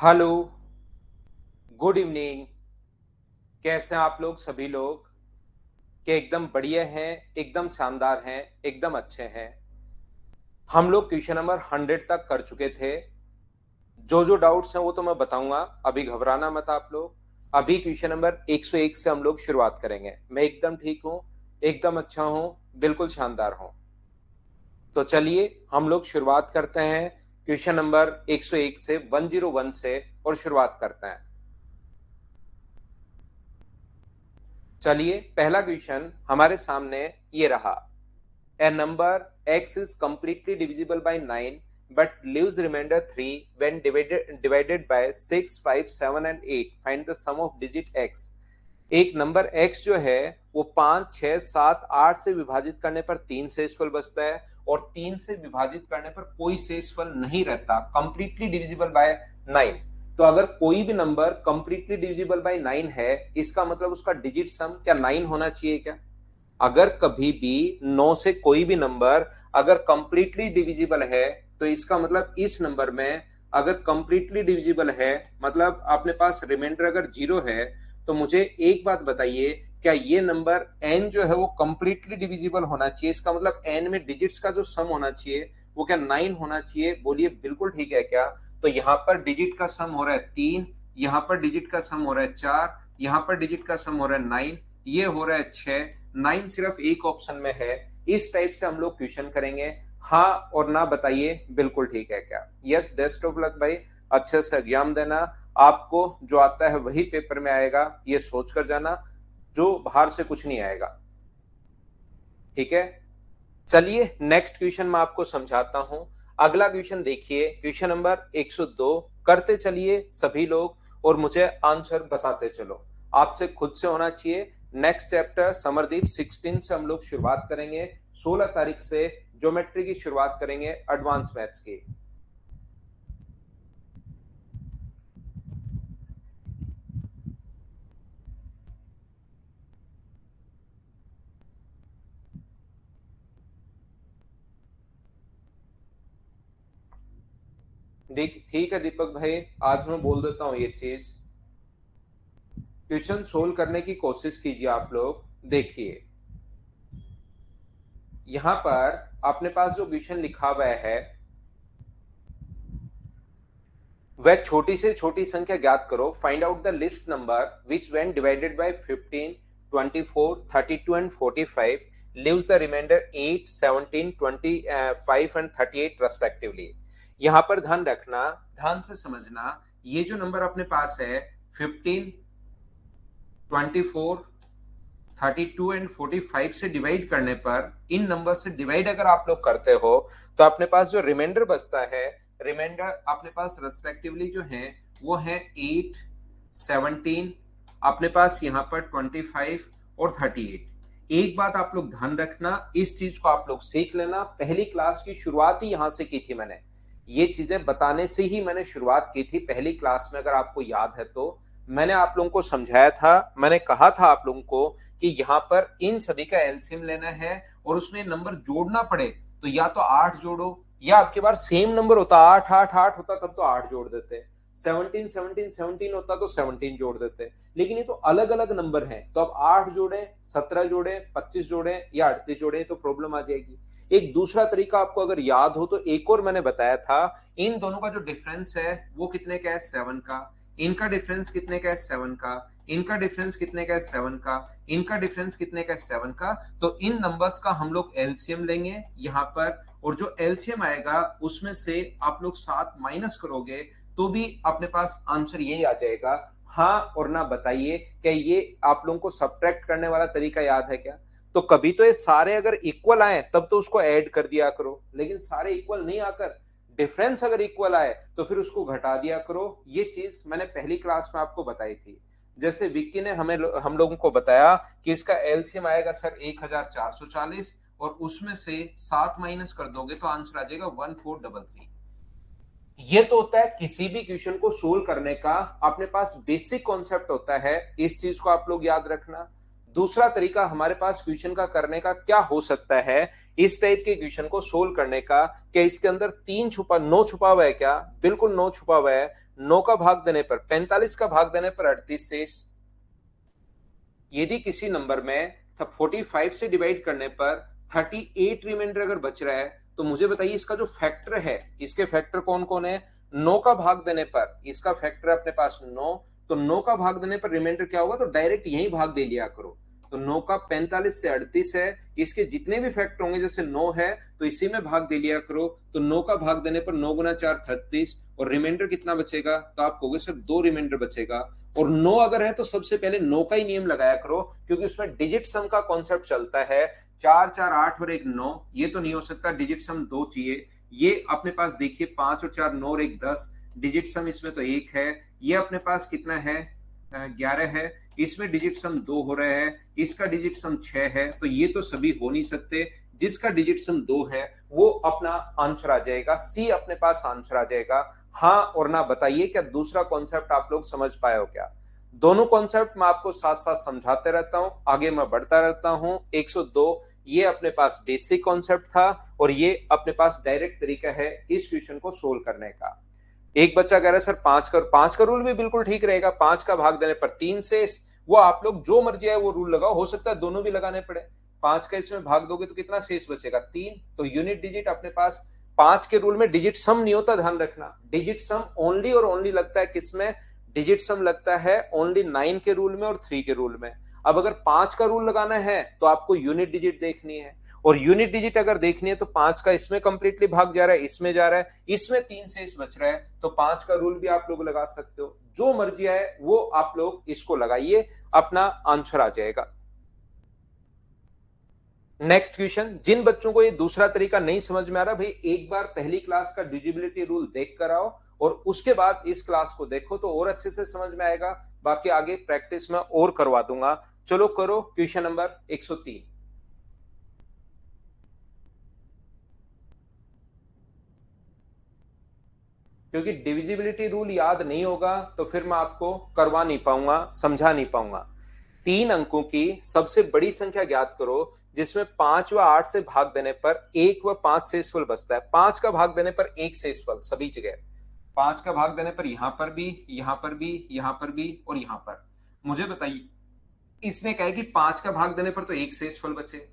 Hello, good evening. कैसे हैं आप लोग सभी लोग? क्या एकदम बढ़िया हैं, एकदम शानदार हैं, एकदम अच्छे हैं? हम लोग क्वेश्चन नंबर 100 तक कर चुके थे। जो जो डाउट्स हैं वो तो मैं बताऊंगा, अभी घबराना मत आप लोग। अभी क्वेश्चन नंबर 101 से हम लोग शुरुआत करेंगे। मैं एकदम ठीक हूँ, एकदम अच्छा हूँ, बिल्कुल शानदार हूँ। तो चलिए हम लोग शुरुआत करते हैं क्वेश्चन नंबर 101 से 101 से, और शुरुआत करते हैं। चलिए पहला क्वेश्चन हमारे सामने ये रहा। A number x is completely divisible by 9 but leaves remainder 3 when divided by 6, 5, 7 and 8. Find the sum of digit x. एक नंबर x जो है वो 5, 6, 7, 8 से विभाजित करने पर 3 शेषफल बचता है, और 3 से विभाजित करने पर कोई शेषफल नहीं रहता। Completely divisible by 9। तो अगर कोई भी नंबर कंप्लीटली डिविजिबल बाय 9 है, इसका मतलब उसका डिजिट सम क्या 9 होना चाहिए क्या? अगर कभी भी 9 से कोई भी नंबर अगर कंप्लीटली डिविजिबल है, तो इसका मतलब इस नंबर में अगर कंप्लीटली डिविजिबल है, मतलब अपने पास रिमाइंडर अगर 0 है, तो मुझे एक बात बताइए, क्या ये नंबर n जो है वो कंप्लीटली डिविजिबल होना चाहिए? इसका मतलब n में डिजिट्स का जो सम होना चाहिए वो क्या 9 होना चाहिए? बोलिए बिल्कुल ठीक है क्या? तो यहाँ पर डिजिट का सम हो रहा है 3, यहाँ पर डिजिट का सम हो रहा है 4, यहाँ पर डिजिट का सम हो रहा है 9, ये हो रहा है 6, 9 सिर्फ एक ऑप्शन में है। इस टाइप से हम लोग क्वेश्चन करेंगे। हाँ और ना बताइए बिल्कुल ठीक है क्या? यस, बेस्ट ऑफ लक भाई। अच्छे से एग्जाम देना, आपको जो आता है वही पेपर में आएगा, ये सोच कर जाना, जो बाहर से कुछ नहीं आएगा। ठीक है, चलिए नेक्स्ट क्वेश्चन मैं आपको समझाता हूं। अगला क्वेश्चन देखिए, क्वेश्चन नंबर 102। करते चलिए सभी लोग, और मुझे आंसर बताते चलो। आपसे खुद से होना चाहिए। नेक्स्ट चैप्टर समरदीप 16 से हम लोग शुरुआत करेंगे। 16 तारीख से ज्योमेट्री की शुरुआत करेंगे, एडवांस मैथ्स की। ठीक है दीपक भाई, आज मैं बोल देता हूं ये चीज। क्वेश्चन सोल्व करने की कोशिश कीजिए आप लोग। देखिए यहां पर अपने पास जो क्वेश्चन लिखा हुआ है, वह छोटी से छोटी संख्या ज्ञात करो। Find out the list number which when divided by 15, 24, 32 and 45 leaves the remainder 8, 17, 25 and 38 respectively. यहां पर ध्यान रखना, ध्यान से समझना, ये जो नंबर अपने पास है 15, 24, 32 एंड 45 से डिवाइड करने पर, इन नंबर से डिवाइड अगर आप लोग करते हो, तो अपने पास जो रिमाइंडर बचता है, रिमाइंडर अपने पास रेस्पेक्टिवली जो है वो है 8, 17, अपने पास यहाँ पर 25 और 38। एक बात आप लोग ध्यान रखना, इस चीज को आप लोग सीख लेना। पहली क्लास की शुरुआत ही यहां से की थी मैंने, ये चीजें बताने से ही मैंने शुरुआत की थी पहली क्लास में, अगर आपको याद है तो। मैंने आप लोगों को समझाया था, मैंने कहा था आप लोगों को कि यहाँ पर इन सभी का एलसीएम लेना है, और उसमें नंबर जोड़ना पड़े तो या तो 8 जोड़ो, या आपके पास सेम नंबर होता 8 8 8 होता तब तो 8 जोड़ देते, 17 17 17 होता तो 17 जोड़ देते। लेकिन ये तो अलग अलग नंबर हैं, तो अब 8 जोड़े, 17 जोड़े, 25 जोड़े या 38 जोड़े तो प्रॉब्लम आ जाएगी। एक दूसरा तरीका आपको अगर याद हो तो एक और मैंने बताया था, इन दोनों का जो डिफरेंस है वो कितने का है? 7 का। इनका डिफरेंस कितने का है? 7 का। इनका डिफरेंस कितने का है? 7 का। इनका डिफरेंस कितने का है? 7 का। तो इन नंबर्स का हम लोग एलसीएम लेंगे यहाँ पर, और जो एलसीएम आएगा उसमें से आप लोग 7 माइनस करोगे तो भी अपने पास आंसर यही आ जाएगा। हाँ और ना बताइए, क्या ये आप लोगों को सब्ट्रैक्ट करने वाला तरीका याद है क्या? तो कभी तो ये सारे अगर इक्वल आए तब तो उसको ऐड कर दिया करो, लेकिन सारे इक्वल नहीं आकर डिफरेंस अगर इक्वल आए तो फिर उसको घटा दिया करो। ये चीज मैंने पहली क्लास में आपको बताई थी। जैसे विक्की ने हम लोगों को बताया कि इसका एलसीएम आएगा सर 1440, और उसमें से 7 माइनस कर दोगे तो आंसर आ जाएगा 1433। ये तो होता है किसी भी क्वेश्चन को सोल्व करने का अपने पास बेसिक कॉन्सेप्ट होता है, इस चीज को आप लोग याद रखना। दूसरा तरीका हमारे पास क्वेश्चन का करने का क्या हो सकता है इस टाइप के क्वेश्चन को सोल्व करने का? क्या इसके अंदर 9 छुपा हुआ है क्या? बिल्कुल 9 छुपा हुआ है। 9 का भाग देने पर 45 का भाग देने पर 38 शेष। यदि किसी नंबर में 45 से डिवाइड करने पर 38 रिमाइंडर अगर बच रहा है तो मुझे बताइए इसका जो फैक्टर है, इसके फैक्टर कौन कौन है? 9 का भाग देने पर इसका फैक्टर अपने पास 9, तो 9 का भाग देने पर रिमाइंडर क्या होगा? तो डायरेक्ट यही भाग दे लिया करो। तो 9 का 45 से 38 है, इसके जितने भी फैक्टर होंगे, जैसे 9 है तो इसी में भाग दे लिया करो। तो 9 का भाग देने पर 9 गुना 4 36, और रिमाइंडर कितना बचेगा? तो आप कहोगे सर 2 रिमाइंडर बचेगा। और 9 अगर है तो सबसे पहले 9 का ही नियम लगाया करो, क्योंकि उसमें डिजिट सम का कॉन्सेप्ट चलता है। 4 4 8 और 1 9, ये तो नहीं हो सकता, डिजिट सम 2 चाहिए। ये अपने पास देखिए 5 और 4 9 और 1 10, डिजिट सम इसमें तो 1 है। ये अपने पास कितना है? 11 है। इसमें डिजिट सम 2 हो रहा है, इसका डिजिट सम 6 है, तो ये तो सभी हो नहीं सकते। जिसका डिजिट सम 2 है वो अपना आंसर आ जाएगा, सी अपने पास आंसर आ जाएगा। हाँ और ना बताइए, क्या दूसरा कॉन्सेप्ट आप लोग समझ पाए हो क्या? दोनों कॉन्सेप्ट मैं आपको साथ साथ समझाते रहता हूं, आगे मैं बढ़ता रहता हूं। 102 ये अपने पास बेसिक कॉन्सेप्ट था, और ये अपने पास डायरेक्ट तरीका है इस क्वेश्चन को सोल्व करने का। एक बच्चा कह रहा है सर 5 का रूल भी बिल्कुल ठीक रहेगा। 5 का भाग देने पर 3 शेष। वो आप लोग जो मर्जी है वो रूल लगाओ, हो सकता है दोनों भी लगाने पड़े। 5 का इसमें भाग दोगे तो कितना शेष बचेगा? 3। तो यूनिट डिजिट अपने पास 5 के रूल में डिजिट सम नहीं होता, ध्यान रखना। डिजिट सम ओनली और ओनली लगता है किसमें? डिजिट सम लगता है ओनली 9 के रूल में और 3 के रूल में। अब अगर 5 का रूल लगाना है तो आपको यूनिट डिजिट देखनी है, और यूनिट डिजिट अगर देखनी है तो 5 का इसमें कंप्लीटली भाग जा रहा है, इसमें जा रहा है, इसमें 3 शेष बच रहा है, तो 5 का रूल भी आप लोग लगा सकते हो। जो मर्जी है वो आप लोग इसको लगाइए, अपना आंसर आ जाएगा। नेक्स्ट क्वेश्चन, जिन बच्चों को ये दूसरा तरीका नहीं समझ में आ रहा, भाई एक बार पहली क्लास का डिविजिबिलिटी रूल देख कर आओ, और उसके बाद इस क्लास को देखो तो और अच्छे से समझ में आएगा। बाकी आगे प्रैक्टिस में और करवा दूंगा। चलो करो क्वेश्चन नंबर 103। क्योंकि डिविजिबिलिटी रूल याद नहीं होगा तो फिर मैं आपको करवा नहीं पाऊंगा, समझा नहीं पाऊंगा। 3 अंकों की सबसे बड़ी संख्या ज्ञात करो जिसमें 5 व 8 से भाग देने पर 1 व 5 शेषफल बचता है। 5 का भाग देने पर 1 शेषफल सभी जगह। 5 का भाग देने पर यहां पर भी, यहां पर भी, यहां पर भी और यहां पर। मुझे बताइए, इसने कहा कि 5 का भाग देने पर तो 1 शेषफल बचे,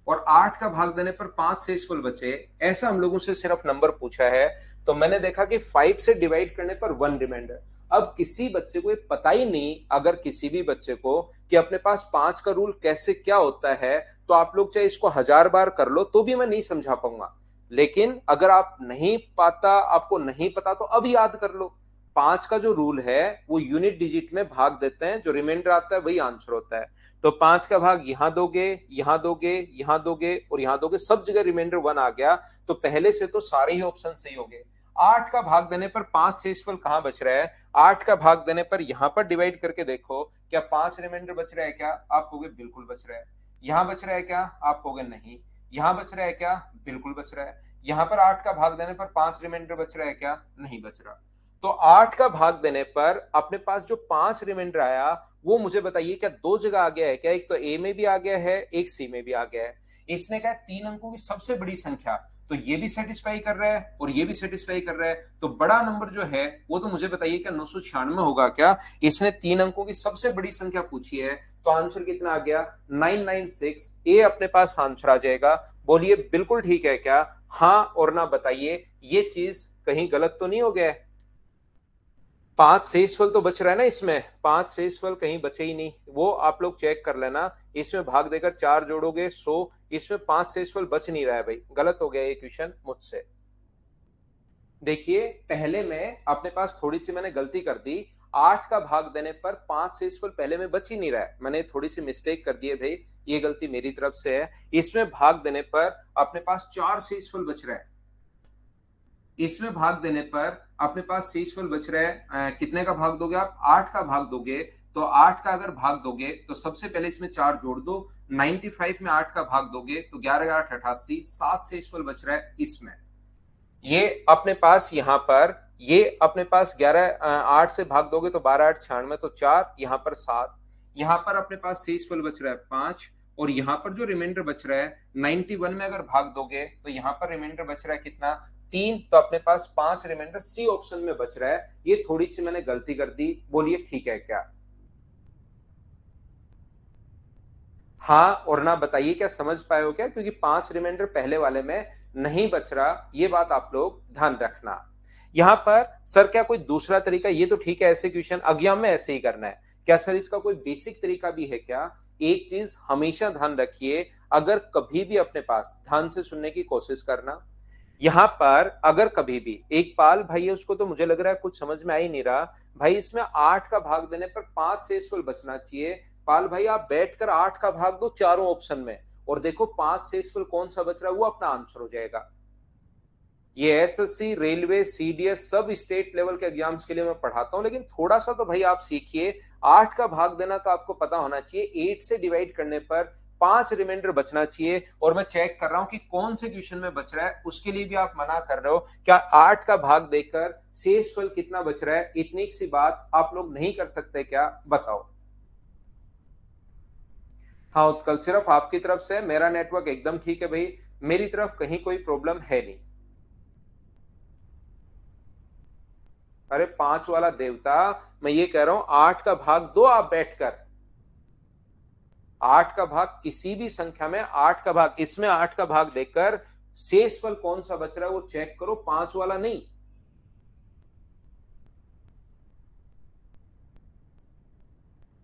और 8 का भाग देने पर 5 शेषफल बचे। ऐसा हम लोगों से सिर्फ नंबर पूछा है, तो मैंने देखा कि 5 से डिवाइड करने पर 1 रिमाइंडर। अब किसी बच्चे को ये पता ही नहीं, अगर किसी भी बच्चे को, कि अपने पास 5 का रूल कैसे क्या होता है, तो आप लोग चाहे इसको 1000 बार कर लो तो भी मैं नहीं समझा पाऊंगा। लेकिन अगर आप नहीं पाता, आपको नहीं पता, तो अब याद कर लो। 5 का जो रूल है वो यूनिट डिजिट में भाग देते हैं, जो रिमाइंडर आता है वही आंसर होता है। तो 5 का भाग यहां दोगे, यहां दोगे, यहां दोगे और यहां दोगे, सब जगह रिमाइंडर 1 आ गया, तो पहले से तो सारे ही ऑप्शन सही हो गए। 8 का भाग देने पर 5 शेषफल कहां बच रहा है? 8 का भाग देने पर यहां पर डिवाइड करके देखो, क्या 5 रिमाइंडर बच रहा है क्या? आप कहोगे बिल्कुल बच रहा है। यहां बच रहा है क्या? आप कहोगे नहीं। यहां बच रहा है क्या? बिल्कुल बच रहा है। यहां पर 8 का भाग देने पर 5 रिमाइंडर बच रहा है क्या? नहीं बच रहा। तो 8 का भाग देने पर अपने पास जो 5 रिमाइंडर आया, वो मुझे बताइए क्या दो जगह आ गया है क्या? एक तो ए में भी आ गया है, एक सी में भी आ गया है। इसने कहा 3 अंकों की सबसे बड़ी संख्या, तो ये भी सेटिस्फाई कर रहा है और ये भी सेटिस्फाई कर रहा है, तो बड़ा नंबर जो है वो तो मुझे बताइए क्या 996 होगा क्या? इसने 3 अंकों की सबसे बड़ी संख्या पूछी है, तो आंसर कितना आ गया? 996। ए अपने पास आंसर आ जाएगा। बोलिए बिल्कुल ठीक है क्या? हाँ और ना बताइए, ये चीज कहीं गलत तो नहीं हो गया? 5 शेषफल तो बच रहा है ना इसमें, 5 शेषफल कहीं बचे ही नहीं, वो आप लोग चेक कर लेना। इसमें भाग देकर 4 जोड़ोगे 100, इसमें 5 शेषफल बच नहीं रहा है भाई, गलत हो गया ये क्वेश्चन मुझसे। देखिए पहले में अपने पास थोड़ी सी मैंने गलती कर दी। 8 का भाग देने पर 5 शेषफल पहले में बच ही नहीं रहा है, मैंने थोड़ी सी मिस्टेक कर दी है भाई, ये गलती मेरी तरफ से है। इसमें भाग देने पर अपने पास 4 शेषफल बच रहा है। इसमें भाग देने पर अपने पास शेषफल बच रहा है, कितने का भाग दोगे आप? 8 का भाग दोगे। तो 8 का अगर भाग दोगे तो सबसे पहले इसमें 4 जोड़ दो, 95 में 8 का भाग दोगे तो 11 8 88, 7 शेषफल बच रहा है इसमें। ये अपने पास यहां पर, ये अपने पास 11 8 से भाग दोगे तो 12 8 96, तो 4 यहां पर 7, यहाँ पर अपने पास शेषफल बच रहा है 5, और यहाँ पर जो रिमाइंडर बच रहा है 91 में अगर भाग दोगे तो यहाँ पर रिमाइंडर बच रहा है कितना, 3। तो अपने पास 5 रिमाइंडर सी ऑप्शन में बच रहा है। ये थोड़ी सी मैंने गलती कर दी, बोलिए ठीक है क्या? हाँ और ना बताइए क्या समझ पाए हो क्या, क्योंकि 5 रिमाइंडर पहले वाले में नहीं बच रहा, ये बात आप लोग ध्यान रखना। यहां पर सर क्या कोई दूसरा तरीका, ये तो ठीक है ऐसे क्वेश्चन एग्जाम में ऐसे ही करना है, क्या सर इसका कोई बेसिक तरीका भी है क्या? एक चीज हमेशा ध्यान रखिए, अगर कभी भी अपने पास, ध्यान से सुनने की कोशिश करना, यहां पर अगर कभी भी एक पाल भाई है, उसको तो मुझे लग रहा है कुछ समझ में आ ही नहीं रहा भाई, इसमें 8 का भाग देने पर 5 शेषफल बचना चाहिए। पाल भाई आप बैठकर 8 का भाग दो चारों ऑप्शन में, और देखो 5 शेषफल कौन सा बच रहा है, वो अपना आंसर हो जाएगा। ये एसएससी, रेलवे, सीडीएस सब स्टेट लेवल के एग्जाम्स के लिए मैं पढ़ाता हूं, लेकिन थोड़ा सा तो भाई आप सीखिए। 8 का भाग देना तो आपको पता होना चाहिए, 8 से डिवाइड करने पर 5 रिमाइंडर बचना चाहिए। और मैं चेक कर रहा हूं कि कौन से क्वेश्चन में बच रहा है, उसके लिए भी आप मना कर रहे हो। क्या 8 का भाग देकर शेषफल कितना बच रहा है, इतनी सी बात आप लोग नहीं कर सकते क्या, बताओ? हाँ उत्कल, सिर्फ आपकी तरफ से, मेरा नेटवर्क एकदम ठीक है भाई, मेरी तरफ कहीं कोई प्रॉब्लम है नहीं। अरे 5 वाला देवता, मैं ये कह रहा हूं 8 का भाग दो आप बैठकर, 8 का भाग किसी भी संख्या में, 8 का भाग, इसमें 8 का भाग देकर शेषफल कौन सा बच रहा है वो चेक करो, 5 वाला नहीं।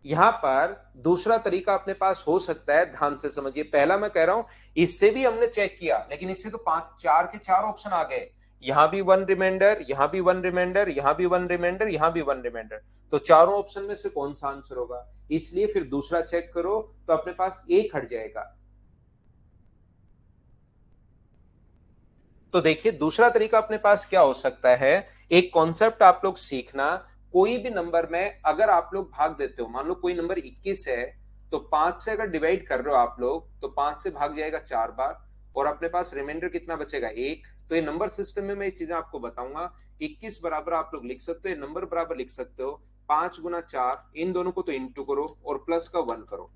यहां पर दूसरा तरीका अपने पास हो सकता है, ध्यान से समझिए। पहला मैं कह रहा हूं इससे भी हमने चेक किया, लेकिन इससे तो 5 4 के 4 ऑप्शन आ गए, यहां भी 1 रिमाइंडर, यहां भी 1 रिमाइंडर, यहां भी 1 रिमाइंडर, यहां भी 1 रिमाइंडर, तो चारों ऑप्शन में से कौन सा आंसर होगा? इसलिए फिर दूसरा चेक करो तो अपने पास एक हट जाएगा। तो देखिए दूसरा तरीका अपने पास क्या हो सकता है, एक कॉन्सेप्ट आप लोग सीखना, कोई भी नंबर में अगर आप लोग भाग देते हो, मान लो कोई नंबर 21 है, तो 5 से अगर डिवाइड कर रहे हो आप लोग, तो 5 से भाग जाएगा 4 बार, और अपने पास रिमाइंडर कितना बचेगा, 1। तो ये नंबर सिस्टम में मैं ये चीजें आपको बताऊंगा। 21 बराबर आप लोग लिख सकते हो, ये नंबर बराबर लिख सकते हो 5 गुना 4, इन दोनों को तो इंटू करो और प्लस का 1 करो।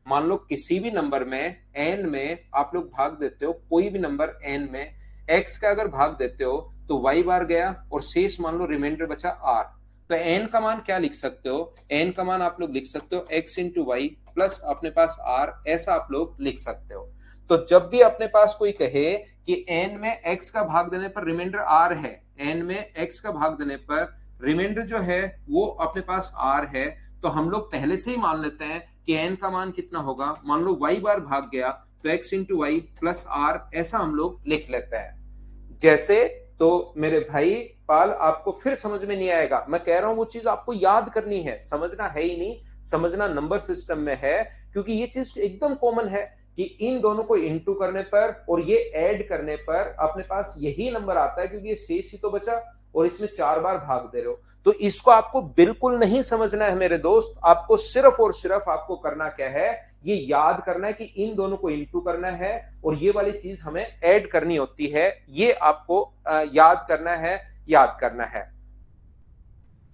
मान लो किसी भी नंबर में एन में आप लोग भाग देते हो, कोई भी नंबर एन में एक्स का अगर भाग देते हो तो वाई बार गया, और शेष मान लो रिमाइंडर बचा आर। तो एन का मान क्या लिख सकते हो, एन का मान आप लोग लिख सकते हो एक्स इंटू वाई प्लस अपने पास आर, ऐसा आप लोग लिख सकते हो। तो जब भी अपने पास कोई कहे कि एन में एक्स का भाग देने पर रिमाइंडर आर है, एन में एक्स का भाग देने पर रिमाइंडर जो है वो अपने पास आर है, तो हम लोग पहले से ही मान लेते हैं कि एन का मान कितना होगा, मान लो वाई बार भाग गया तो x into y plus r, ऐसा हम लोग लिख लेते हैं। जैसे, तो मेरे भाई पाल आपको फिर समझ में नहीं आएगा, मैं कह रहा हूं वो चीज आपको याद करनी है, समझना है ही नहीं, समझना नंबर सिस्टम में है, क्योंकि ये चीज एकदम कॉमन है कि इन दोनों को इंटू करने पर और ये ऐड करने पर अपने पास यही नंबर आता है, क्योंकि ये शेष ही तो बचा और इसमें 4 बार भाग दे रहे हो। तो इसको आपको बिल्कुल नहीं समझना है मेरे दोस्त, आपको सिर्फ और सिर्फ आपको करना क्या है, ये याद करना है कि इन दोनों को इंटू करना है और ये वाली चीज हमें ऐड करनी होती है, ये आपको याद करना है, याद करना है।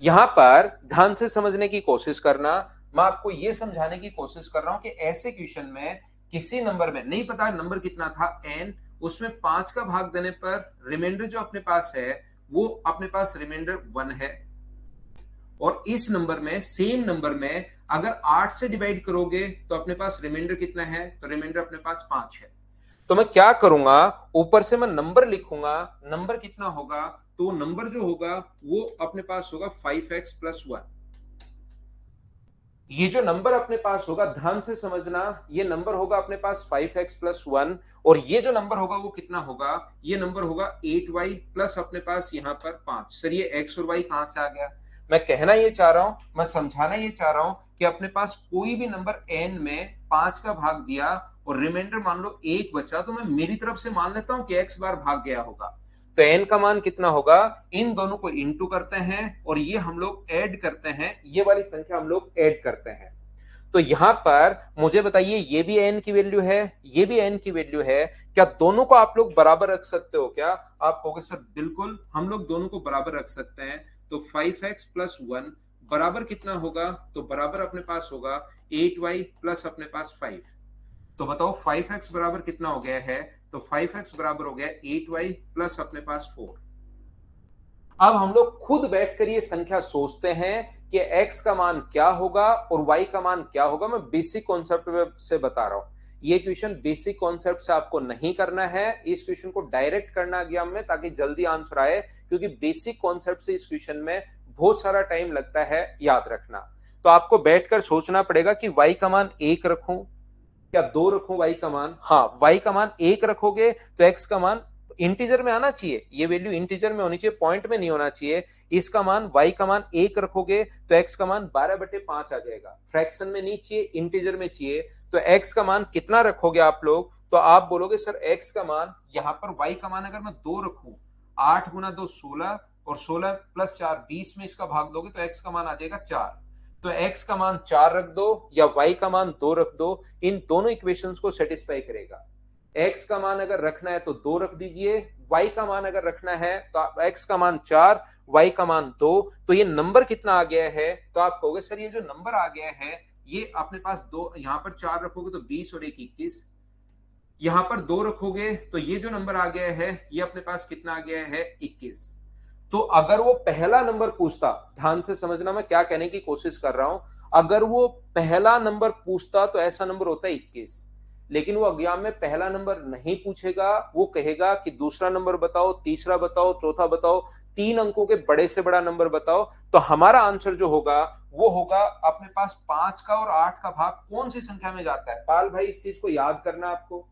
यहां पर ध्यान से समझने की कोशिश करना, मैं आपको यह समझाने की कोशिश कर रहा हूं कि ऐसे क्वेश्चन में किसी नंबर में नहीं पता नंबर कितना था एन, उसमें 5 का भाग देने पर रिमाइंडर जो अपने पास है वो अपने पास रिमाइंडर 1 है, और इस नंबर में, सेम नंबर में अगर 8 से डिवाइड करोगे तो अपने पास रिमाइंडर कितना है, तो रिमाइंडर अपने पास 5 है। तो मैं क्या करूंगा, ऊपर से मैं नंबर लिखूंगा, नंबर कितना होगा, तो वो नंबर जो होगा वो अपने पास होगा 5x प्लस 1। ये जो नंबर अपने पास होगा, ध्यान से समझना, ये नंबर होगा अपने पास 5x प्लस 1, और ये जो नंबर होगा वो कितना होगा, ये नंबर होगा 8y प्लस अपने पास यहाँ पर 5। सर ये x और y कहां से आ गया, मैं कहना ये चाह रहा हूं, मैं समझाना ये चाह रहा हूं कि अपने पास कोई भी नंबर n में 5 का भाग दिया और रिमाइंडर मान लो 1 बचा, तो मैं मेरी तरफ से मान लेता हूं कि x बार भाग गया होगा। तो n का मान कितना होगा, इन दोनों को इंटू करते हैं और ये हम लोग ऐड करते हैं, ये वाली संख्या हम लोग ऐड करते हैं। तो यहां पर मुझे बताइए, ये भी n की वैल्यू है, ये भी n की वैल्यू है, क्या दोनों को आप लोग बराबर रख सकते हो क्या? आप कहोगे सर बिल्कुल हम लोग दोनों को बराबर रख सकते हैं। तो 5x प्लस 1 बराबर कितना होगा, तो बराबर अपने पास होगा 8y प्लस अपने पास 5। तो बताओ 5x बराबर कितना हो गया है, तो 5x बराबर हो गया 8y प्लस अपने पास 4। अब हम लोग खुद बैठकर ये संख्या सोचते हैं कि x का मान क्या होगा और y का मान क्या होगा। मैं बेसिक कॉन्सेप्ट से बता रहा हूं, ये क्वेश्चन बेसिक कॉन्सेप्ट से आपको नहीं करना है, इस क्वेश्चन को डायरेक्ट करना एग्जाम में ताकि जल्दी आंसर आए, क्योंकि बेसिक कॉन्सेप्ट से इस क्वेश्चन में बहुत सारा टाइम लगता है याद रखना। तो आपको बैठकर सोचना पड़ेगा कि y का मान 1 रखूं या 2 रखूं। y का मान, हाँ y का मान 1 रखोगे तो x का मान इंटीजर में आना चाहिए, ये वैल्यू इंटीजर में होनी चाहिए, पॉइंट में नहीं होना चाहिए। इसका मान y का मान 1 रखोगे तो x का मान 12/5 आ जाएगा, फ्रैक्शन में नहीं चाहिए, इंटीजर में चाहिए। तो x का मान कितना रखोगे आप लोग, तो आप बोलोगे सर x का मान, यहां पर y का मान अगर मैं 2 रखूं, 8 गुना 2 16 और 16 प्लस 4 20 में इसका भाग दोगे तो x का मान आ जाएगा 4। तो x का मान 4 रख दो या y का मान 2 रख दो, इन दोनों इक्वेशंस को सेटिस्फाई करेगा। x का मान अगर रखना है तो 2 रख दीजिए, y का मान अगर रखना है तो x का मान 4, y का मान 2। तो ये नंबर कितना आ गया है, तो आप कहोगे सर ये जो नंबर आ गया है ये अपने पास दो, यहां पर 4 रखोगे तो 20 और 1 21, यहां पर 2 रखोगे तो ये जो नंबर आ गया है ये अपने पास कितना आ गया है 21। तो अगर वो पहला नंबर पूछता, ध्यान से समझना मैं क्या कहने की कोशिश कर रहा हूं, अगर वो पहला नंबर पूछता तो ऐसा नंबर होता है 21, लेकिन वो एग्जाम में पहला नंबर नहीं पूछेगा, वो कहेगा कि दूसरा नंबर बताओ, तीसरा बताओ, चौथा बताओ, 3 अंकों के बड़े से बड़ा नंबर बताओ। तो हमारा आंसर जो होगा वो होगा अपने पास 5 का और 8 का भाग कौन सी संख्या में जाता है। पाल भाई इस चीज को याद करना आपको,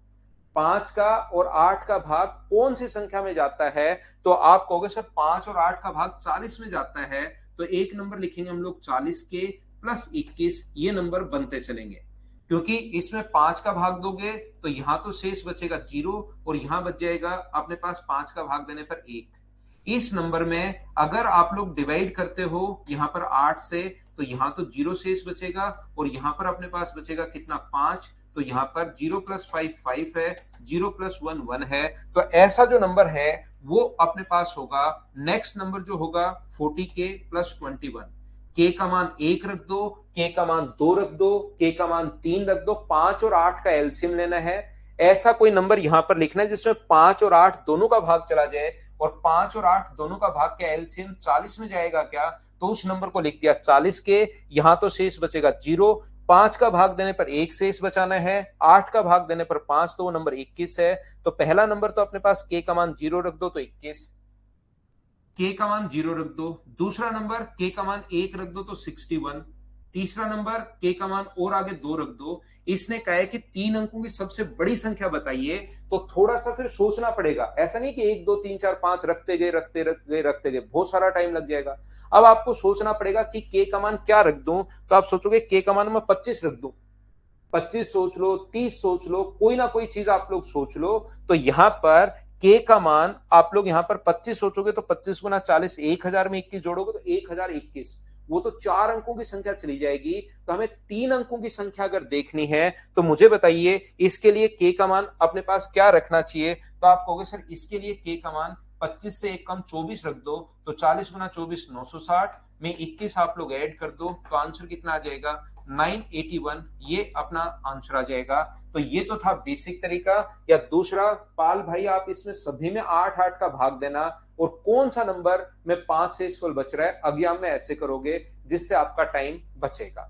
5 का और 8 का भाग कौन सी संख्या में जाता है, तो आप कहोगे सर 5 और 8 का भाग 40 में जाता है। तो एक नंबर लिखेंगे हम लोग 40 के प्लस 21, ये नंबर बनते चलेंगे, क्योंकि इसमें 5 का भाग दोगे तो यहां तो शेष बचेगा 0 और यहां बच जाएगा अपने पास 5 का भाग देने पर 1। इस नंबर में अगर आप लोग डिवाइड करते हो यहां पर 8 से, तो यहां तो 0 शेष बचेगा और यहां पर अपने पास बचेगा कितना 5। तो यहाँ पर 0 प्लस 5 5 है, 0 प्लस 1 1 है। तो ऐसा जो नंबर है वो अपने पास होगा। नेक्स्ट नंबर जो होगा 40 के प्लस 21, के का मान 1 रख दो, के का मान 2 रख दो, के का मान 3 रख दो, 5 और 8 का एलसीएम लेना है। ऐसा कोई नंबर यहां पर लिखना है जिसमें 5 और 8 दोनों का भाग चला जाए, और 5 और 8 दोनों का भाग का एलसीएम 40 में जाएगा क्या, तो उस नंबर को लिख दिया 40 के, यहां तो शेष बचेगा 0, 5 का भाग देने पर 1 शेष बचाना है, 8 का भाग देने पर 5, तो वो नंबर 21 है। तो पहला नंबर तो अपने पास के का मान 0 रख दो तो 21, के का मान 0 रख दो। दूसरा नंबर के का मान 1 रख दो तो 61। तीसरा नंबर के का मान और आगे 2 रख दो। इसने कहा है कि 3 अंकों की सबसे बड़ी संख्या बताइए, तो थोड़ा सा फिर सोचना पड़ेगा, ऐसा नहीं कि 1 2 3 4 5 रखते गए रखते गए रखते गए, बहुत सारा टाइम लग जाएगा। अब आपको सोचना पड़ेगा कि के का मान क्या रख दूं, तो आप सोचोगे के का मान मैं 25 रख दूं, 25 सोच लो, 30 सोच लो, कोई ना कोई चीज आप लोग सोच लो। तो यहां पर के का मान आप लोग यहां पर 25 सोचोगे तो 25 गुना 40, 1000 में 21 जोड़ोगे तो 1021, वो तो 4 अंकों की संख्या चली जाएगी। तो हमें 3 अंकों की संख्या अगर देखनी है तो मुझे बताइए इसके लिए के का मान अपने पास क्या रखना चाहिए, तो आप कहोगे सर इसके लिए के का मान 25 से एक कम 24 रख दो, तो 40 गुना 24 960 में 21 आप लोग ऐड कर दो, तो आंसर कितना आ जाएगा 981, ये अपना आंसर आ जाएगा। तो ये तो था बेसिक तरीका। या दूसरा, पाल भाई आप इसमें सभी में 8 8 का भाग देना, और कौन सा नंबर में 5 से इक्वल बच रहा है, एग्जाम में ऐसे करोगे जिससे आपका टाइम बचेगा।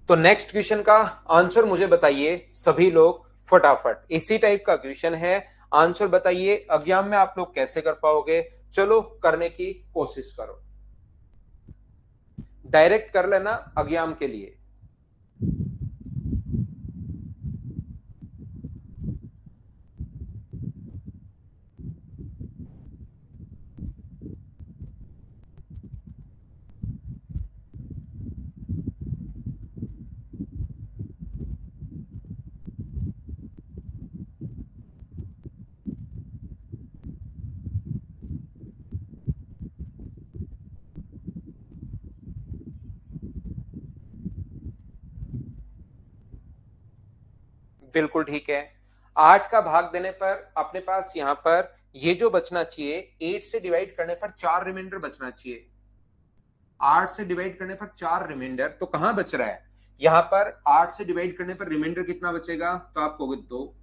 तो नेक्स्ट क्वेश्चन का आंसर मुझे बताइए सभी लोग फटाफट, इसी टाइप का क्वेश्चन है, आंसर बताइए एग्जाम में आप लोग कैसे कर पाओगे। चलो करने की कोशिश करो, डायरेक्ट कर लेना एग्जाम के लिए। बिल्कुल ठीक है, 8 का भाग देने पर अपने पास यहां पर ये जो बचना चाहिए, 8 से डिवाइड करने पर 4 रिमाइंडर बचना चाहिए। 8 से डिवाइड करने पर 4 रिमाइंडर, तो कहां बच रहा है? यहां पर 8 से डिवाइड करने पर रिमाइंडर कितना बचेगा? तो आप कहोगे 2।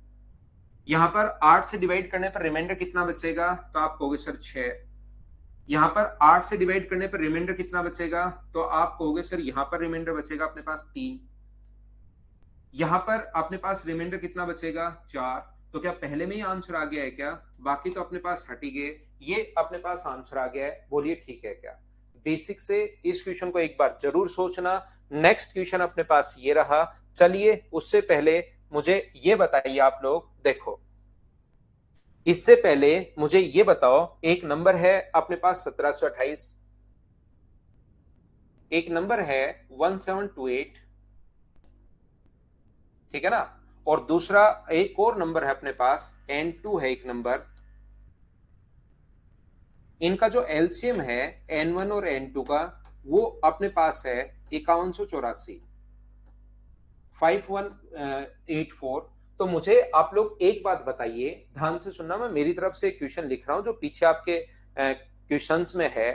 यहां पर 8 से डिवाइड करने पर रिमाइंडर कितना बचेगा? तो आप कहोगे सर 6। यहां पर 8 से डिवाइड करने पर रिमाइंडर कितना बचेगा? तो आप कहोगे सर यहां पर रिमाइंडर बचेगा अपने पास 3। यहां पर अपने पास रिमाइंडर कितना बचेगा? 4। तो क्या पहले में ही आंसर आ गया है क्या? बाकी तो अपने पास हट ही गए, ये अपने पास आंसर आ गया है। बोलिए ठीक है क्या? बेसिक से इस क्वेश्चन को एक बार जरूर सोचना। नेक्स्ट क्वेश्चन अपने पास ये रहा। चलिए उससे पहले मुझे ये बताइए आप लोग, देखो इससे पहले मुझे ये बताओ, एक नंबर है अपने पास 1728, एक नंबर है 1728, ठीक है ना, और दूसरा एक और नंबर है अपने पास N2 है एक नंबर। इनका जो एलसीएम है N1 और N2 का, वो अपने पास है 5184, 5184। तो मुझे आप लोग एक बात बताइए, ध्यान से सुनना, मैं मेरी तरफ से क्वेश्चन लिख रहा हूं जो पीछे आपके क्वेश्चंस में है।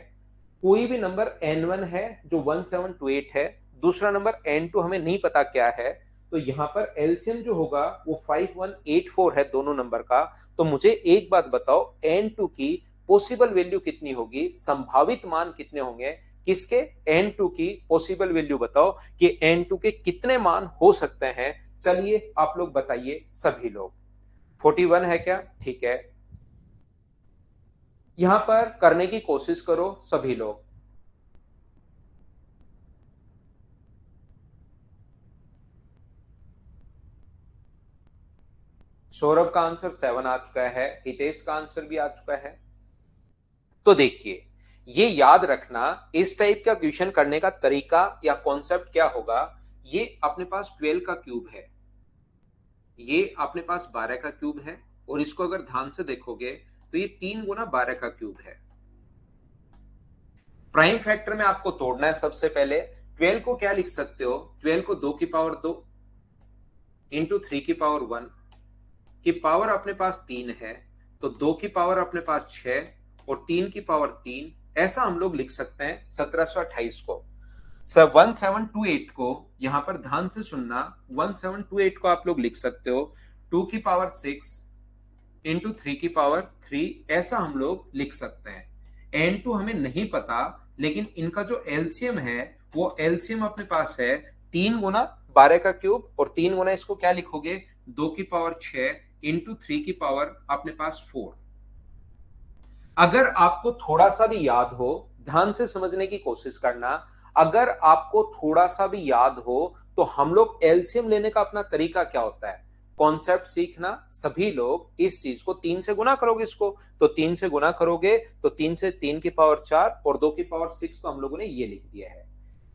कोई भी नंबर N1 है जो 1728 है, दूसरा नंबर N2 हमें नहीं पता क्या है, तो यहां पर एलसीएम जो होगा वो 5184 है दोनों नंबर का। तो मुझे एक बात बताओ, N2 की पॉसिबल वैल्यू कितनी होगी, संभावित मान कितने होंगे किसके? N2 की पॉसिबल वैल्यू बताओ कि N2 के कितने मान हो सकते हैं। चलिए आप लोग बताइए सभी लोग। 41 है क्या? ठीक है, यहां पर करने की कोशिश करो सभी लोग। सौरभ का आंसर 7 आ चुका है, हितेश का आंसर भी आ चुका है। तो देखिए, ये याद रखना, इस टाइप का क्वेश्चन करने का तरीका या कॉन्सेप्ट क्या होगा। ये अपने पास 12 का क्यूब है, ये अपने पास 12 का क्यूब है, और इसको अगर ध्यान से देखोगे तो ये 3 गुना 12 का क्यूब है। प्राइम फैक्टर में आपको तोड़ना है। सबसे पहले 12 को क्या लिख सकते हो? 12 को 2 की पावर 2 इंटू 3 की पावर 1 की पावर अपने पास 3 है, तो 2 की पावर अपने पास 6 और 3 की पावर 3, ऐसा हम लोग लिख सकते हैं 1728 को। 1728 को यहां पर ध्यान से सुनना, 1728 को आप लोग लिख सकते हो 2 की पावर 6 इंटू 3 की पावर 3, ऐसा हम लोग लिख सकते हैं। N2 हमें नहीं पता, लेकिन इनका जो एलसीएम है वो एलसीएम अपने पास है 3 गुना 12 का क्यूब, और 3 गुना इसको क्या लिखोगे? 2 की पावर 6 इंटू 3 की पावर अपने पास 4। अगर आपको थोड़ा सा भी याद हो, ध्यान से समझने की कोशिश करना, अगर आपको थोड़ा सा भी याद हो तो हम लोग एलसीएम लेने का अपना तरीका क्या होता है, कॉन्सेप्ट सीखना। सभी लोग इस चीज को 3 से गुना करोगे, इसको तो 3 से गुना करोगे तो 3 से 3 की पावर 4 और 2 की पावर 6, तो हम लोगों ने ये लिख दिया है।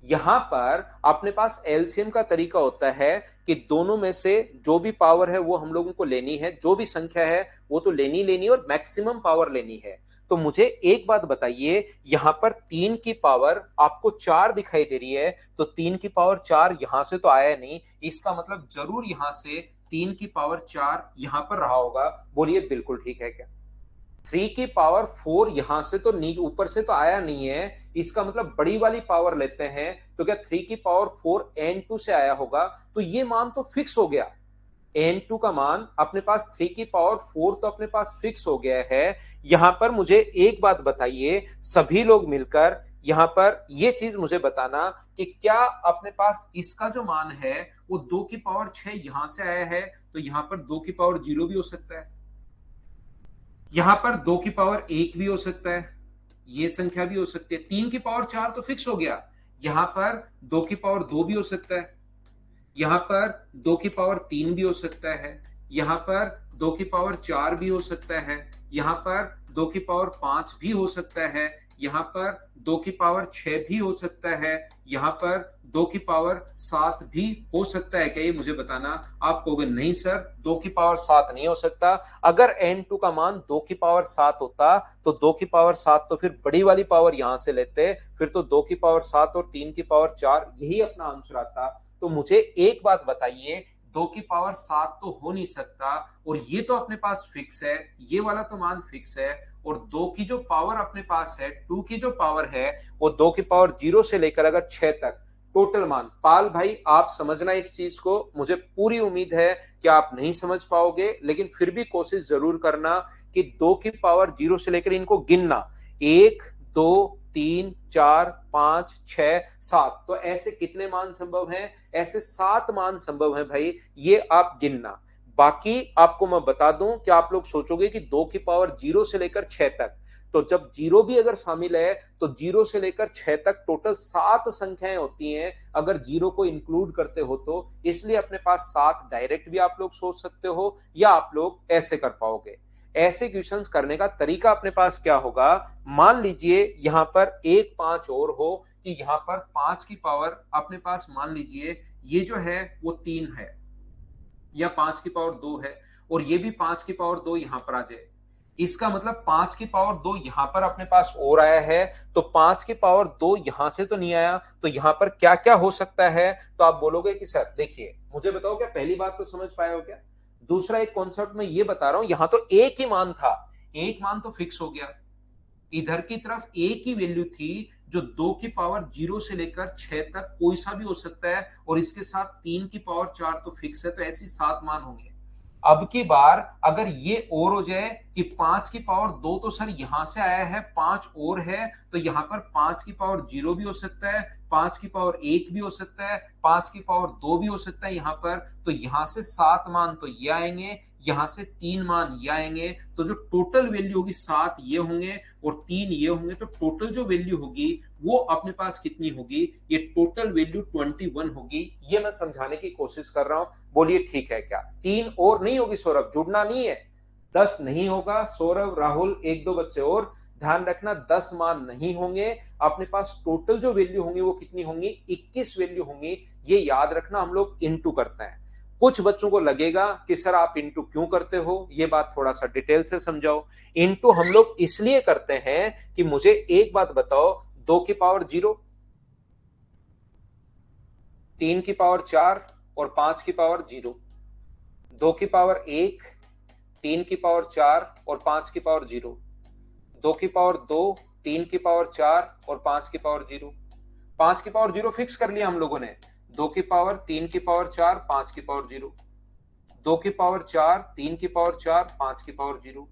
यहां पर अपने पास एलसीएम का तरीका होता है कि दोनों में से जो भी पावर है वो हम लोगों को लेनी है, जो भी संख्या है वो तो लेनी लेनी और मैक्सिमम पावर लेनी है। तो मुझे एक बात बताइए, यहां पर 3 की पावर आपको 4 दिखाई दे रही है, तो 3 की पावर 4 यहां से तो आया नहीं, इसका मतलब जरूर यहां से 3 की पावर 4 यहां पर रहा होगा। बोलिए बिल्कुल ठीक है क्या? 3 की पावर 4 यहां से तो नीचे ऊपर से तो आया नहीं है, इसका मतलब बड़ी वाली पावर लेते हैं, तो क्या 3 की पावर 4 N2 से आया होगा? तो ये मान तो फिक्स हो गया, N2 का मान अपने पास 3 की पावर 4 तो अपने पास फिक्स हो गया है। यहां पर मुझे एक बात बताइए सभी लोग मिलकर, यहां पर ये चीज मुझे बताना कि क्या अपने पास इसका जो मान है वो 2 की पावर 6 यहां से आया है, तो यहां पर 2 की पावर 0 भी हो सकता है, यहां पर 2 की पावर 1 भी हो सकता है, ये संख्या भी हो सकती है। 3 की पावर 4 तो फिक्स हो गया, यहां पर 2 की पावर 2 भी हो सकता है, यहां पर 2 की पावर 3 भी हो सकता है, यहां पर 2 की पावर 4 भी हो सकता है, यहां पर 2 की पावर 5 भी हो सकता है, यहां पर 2 की पावर 6 भी हो सकता है, यहां पर 2 की पावर 7 भी हो सकता है क्या? ये मुझे बताना। आप कहोगे नहीं सर 2 की पावर 7 नहीं हो सकता। अगर N2 का मान 2 की पावर 7 होता तो 2 की पावर 7 तो फिर बड़ी वाली पावर यहां से लेते, फिर तो 2 की पावर 7 और 3 की पावर 4 यही अपना आंसर आता। तो मुझे एक बात बताइए, 2 की पावर 7 तो हो नहीं सकता, और ये तो अपने पास फिक्स है, ये वाला तो मान फिक्स है, और 2 की जो पावर अपने पास है, 2 की जो पावर है वो 2 की पावर 0 से लेकर अगर 6 तक टोटल मान। पाल भाई आप समझना इस चीज को, मुझे पूरी उम्मीद है कि आप नहीं समझ पाओगे, लेकिन फिर भी कोशिश जरूर करना कि 2 की पावर 0 से लेकर इनको गिनना, 1 2 3 4 5 6 7, तो ऐसे कितने मान संभव हैं? ऐसे 7 मान संभव हैं भाई, ये आप गिनना। बाकी आपको मैं बता दूं कि आप लोग सोचोगे कि 2 की पावर 0 से लेकर 6 तक, तो जब जीरो भी अगर शामिल है तो 0 से लेकर 6 तक टोटल 7 संख्याएं होती हैं अगर जीरो को इंक्लूड करते हो तो, इसलिए अपने पास 7 डायरेक्ट भी आप लोग सोच सकते हो, या आप लोग ऐसे कर पाओगे। ऐसे क्वेश्चंस करने का तरीका अपने पास क्या होगा, मान लीजिए यहां पर एक 5 और हो कि यहां पर 5 की पावर अपने पास मान लीजिए ये जो है वो 3 है, या 5 की पावर 2 है, और ये भी 5 की पावर 2 यहां पर आ जाए, इसका मतलब 5 की पावर 2 यहां पर अपने पास और आया है, तो 5 की पावर 2 यहां से तो नहीं आया, तो यहां पर क्या क्या हो सकता है? तो आप बोलोगे कि सर देखिए मुझे बताओ, क्या पहली बात तो समझ पाए हो क्या? दूसरा एक कॉन्सेप्ट में ये बता रहा हूं, यहां तो एक ही मान था, एक मान तो फिक्स हो गया, इधर की तरफ एक ही वैल्यू थी जो 2 की पावर 0 से लेकर 6 तक कोई सा भी हो सकता है, और इसके साथ 3 की पावर 4 तो फिक्स है, तो ऐसी 7 मान होंगे। अब की बार अगर ये और हो जाए कि 5 की पावर 2 तो सर यहां से आया है, 5 और है, तो यहां पर 5 की पावर 0 भी हो सकता है, 5 की पावर 1 भी हो सकता है, 5 की पावर 2 भी हो सकता है यहां पर, तो यहां से 7 मान तो ये आएंगे, यहां से 3 मान ये आएंगे, तो जो टोटल वैल्यू होगी 7 ये होंगे और 3 ये होंगे, तो टोटल जो वैल्यू होगी वो अपने पास कितनी होगी? ये टोटल वैल्यू 21 होगी। ये मैं समझाने की कोशिश कर रहा हूं, बोलिए ठीक है क्या? 3 और नहीं होगी सौरभ, जुड़ना नहीं है, 10 नहीं होगा सौरभ, राहुल, एक दो बच्चे और ध्यान रखना, 10 मान नहीं होंगे अपने पास, टोटल जो वैल्यू होंगी वो कितनी होंगी? 21 वैल्यू होंगी। ये याद रखना, हम लोग इनटू करते हैं। कुछ बच्चों को लगेगा कि सर आप इनटू क्यों करते हो, ये बात थोड़ा सा डिटेल से समझाओ। इनटू हम लोग इसलिए करते हैं कि मुझे एक बात बताओ, 2 की पावर 0, 3 की पावर 4 और 5 की पावर 0, 2 की पावर 1, 3 की पावर 4 और 5 की पावर 0, 2 की पावर 2, 3 की पावर 4 और 5 की पावर 0, 5 की पावर 0 फिक्स कर लिया हम लोगों ने, 2 की पावर 3 की पावर 4 5 की पावर 0, 2 की पावर 4 3 की पावर 4 5 की पावर 0,